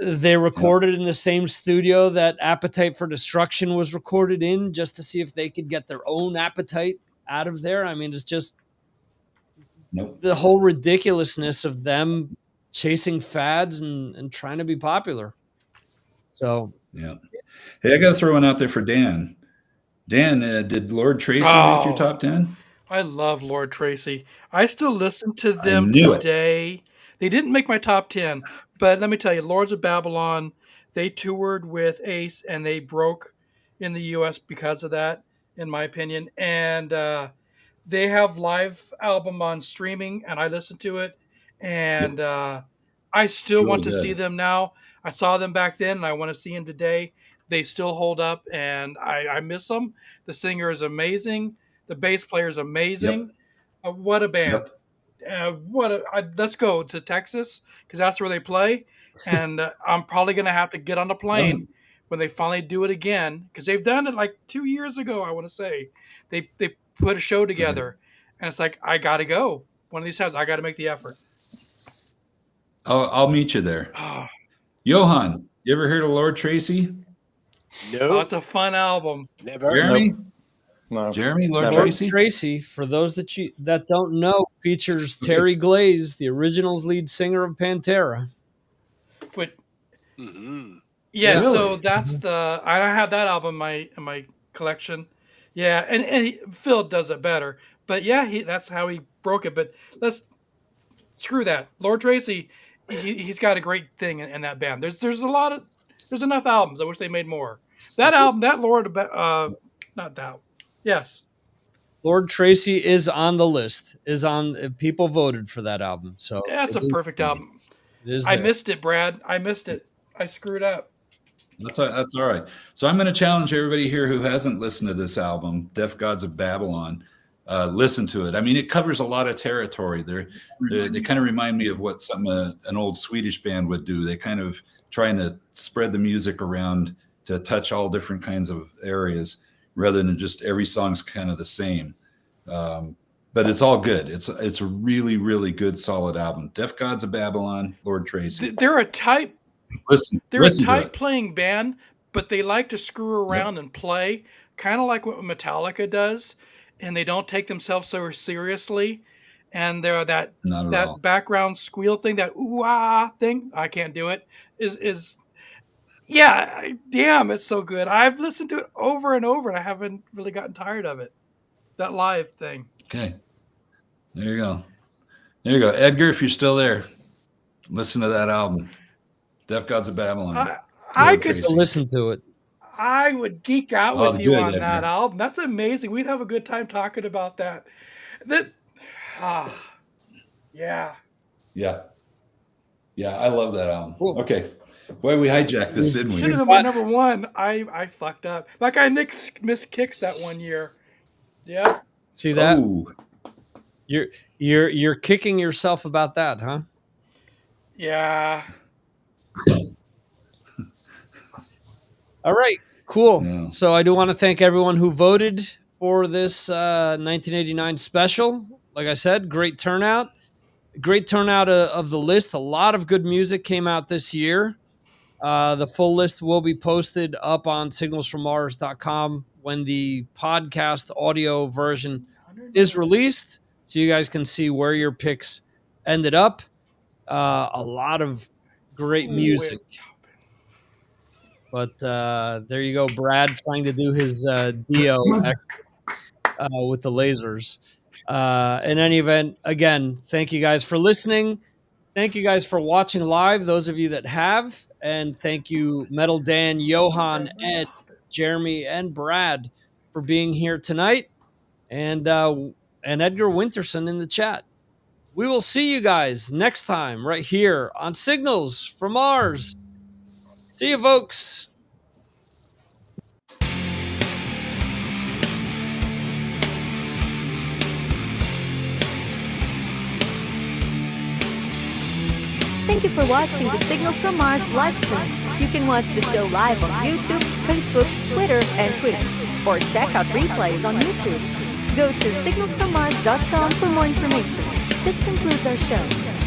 Speaker 1: they recorded in the same studio that Appetite for Destruction was recorded in, just to see if they could get their own Appetite out of there. I mean, it's just the whole ridiculousness of them chasing fads and trying to be popular. So
Speaker 6: hey, I got to throw one out there for Dan. Dan, did Lord Tracy make your top 10?
Speaker 3: I love Lord Tracy. I still listen to them today. They didn't make my top 10, but let me tell you, Lords of Babylon, they toured with Ace and they broke in the US because of that, in my opinion. And they have live album on streaming, and I listen to it, and I still want to see them now. I saw them back then, and I want to see them today. They still hold up, and I miss them. The singer is amazing. The bass player is amazing. What a band! Let's go to Texas, because that's where they play, and I'm probably going to have to get on the plane when they finally do it again, because they've done it like 2 years ago. I want to say they put a show together, and it's like, I got to go. One of these times, I got to make the effort.
Speaker 6: I'll meet you there. Johan, you ever heard of Lord Tracy?
Speaker 2: No.
Speaker 3: It's a fun album.
Speaker 2: Never.
Speaker 6: Jeremy?
Speaker 4: Nope. No.
Speaker 6: Jeremy, Lord
Speaker 1: Lord
Speaker 6: Tracy?
Speaker 1: Tracy, for those that don't know, features Terry Glaze, the original lead singer of Pantera.
Speaker 3: But
Speaker 2: Mm-hmm.
Speaker 3: yeah,
Speaker 6: Really?
Speaker 3: so that's I have that album in my collection. Yeah, and Phil does it better. But yeah, that's how he broke it. But let's screw that. Lord Tracy, he's got a great thing in that band. There's enough albums. I wish they made more. That album, that Lord, not that. Yes.
Speaker 1: Lord Tracy is on the list. People voted for that album. So
Speaker 3: yeah, it's a perfect album.
Speaker 1: I
Speaker 3: missed it, Brad. I missed it. I screwed up.
Speaker 6: That's all right. So I'm going to challenge everybody here who hasn't listened to this album, Deaf Gods of Babylon. Listen to it. I mean, it covers a lot of territory. They kind of remind me of what an old Swedish band would do. They kind of trying to spread the music around to touch all different kinds of areas, rather than just every song's kind of the same. But it's all good. It's a really, really good, solid album. Deaf Gods of Babylon, Lord Tracy.
Speaker 3: They're a tight
Speaker 6: They're
Speaker 3: a tight playing band, but they like to screw around and play, kind of like what Metallica does, and they don't take themselves so seriously. And they're that background squeal thing, that ooh ah thing. I can't do it. Is Yeah, damn, it's so good. I've listened to it over and over, and I haven't really gotten tired of it. That live thing.
Speaker 6: Okay. There you go. There you go. Edgar, if you're still there, listen to that album. Deaf Gods of Babylon.
Speaker 3: I
Speaker 6: Road
Speaker 3: could
Speaker 6: Tracing.
Speaker 1: Listen to it.
Speaker 3: I would geek out
Speaker 6: Oh,
Speaker 3: with you
Speaker 6: good,
Speaker 3: on that
Speaker 6: Edgar.
Speaker 3: album. That's amazing. We'd have a good time talking about that. Yeah.
Speaker 6: Yeah. Yeah, I love that album.
Speaker 1: Cool.
Speaker 6: Okay. Boy, we hijacked this, didn't we?
Speaker 3: Should have been my number one. I fucked up. Like I missed Kicks that one year. Yeah.
Speaker 1: See that?
Speaker 6: Oh,
Speaker 1: You're kicking yourself about that, huh?
Speaker 3: Yeah.
Speaker 1: All right, cool.
Speaker 6: Yeah.
Speaker 1: So I do want to thank everyone who voted for this 1989 special. Like I said, great turnout. Great turnout of the list. A lot of good music came out this year. The full list will be posted up on signalsfrommars.com when the podcast audio version is released, so you guys can see where your picks ended up. A lot of great music. But there you go, Brad trying to do his Dio with the lasers. In any event, again, thank you guys for listening. Thank you guys for watching live, those of you that have. And thank you, Metal Dan, Johan, Ed, Jeremy, and Brad for being here tonight. And Edgar Winterson in the chat. We will see you guys next time right here on Signals from Mars. See you, folks.
Speaker 8: Thank you for watching the Signals from Mars live stream. You can watch the show live on YouTube, Facebook, Twitter, and Twitch, or check out replays on YouTube. Go to signalsfrommars.com for more information. This concludes our show.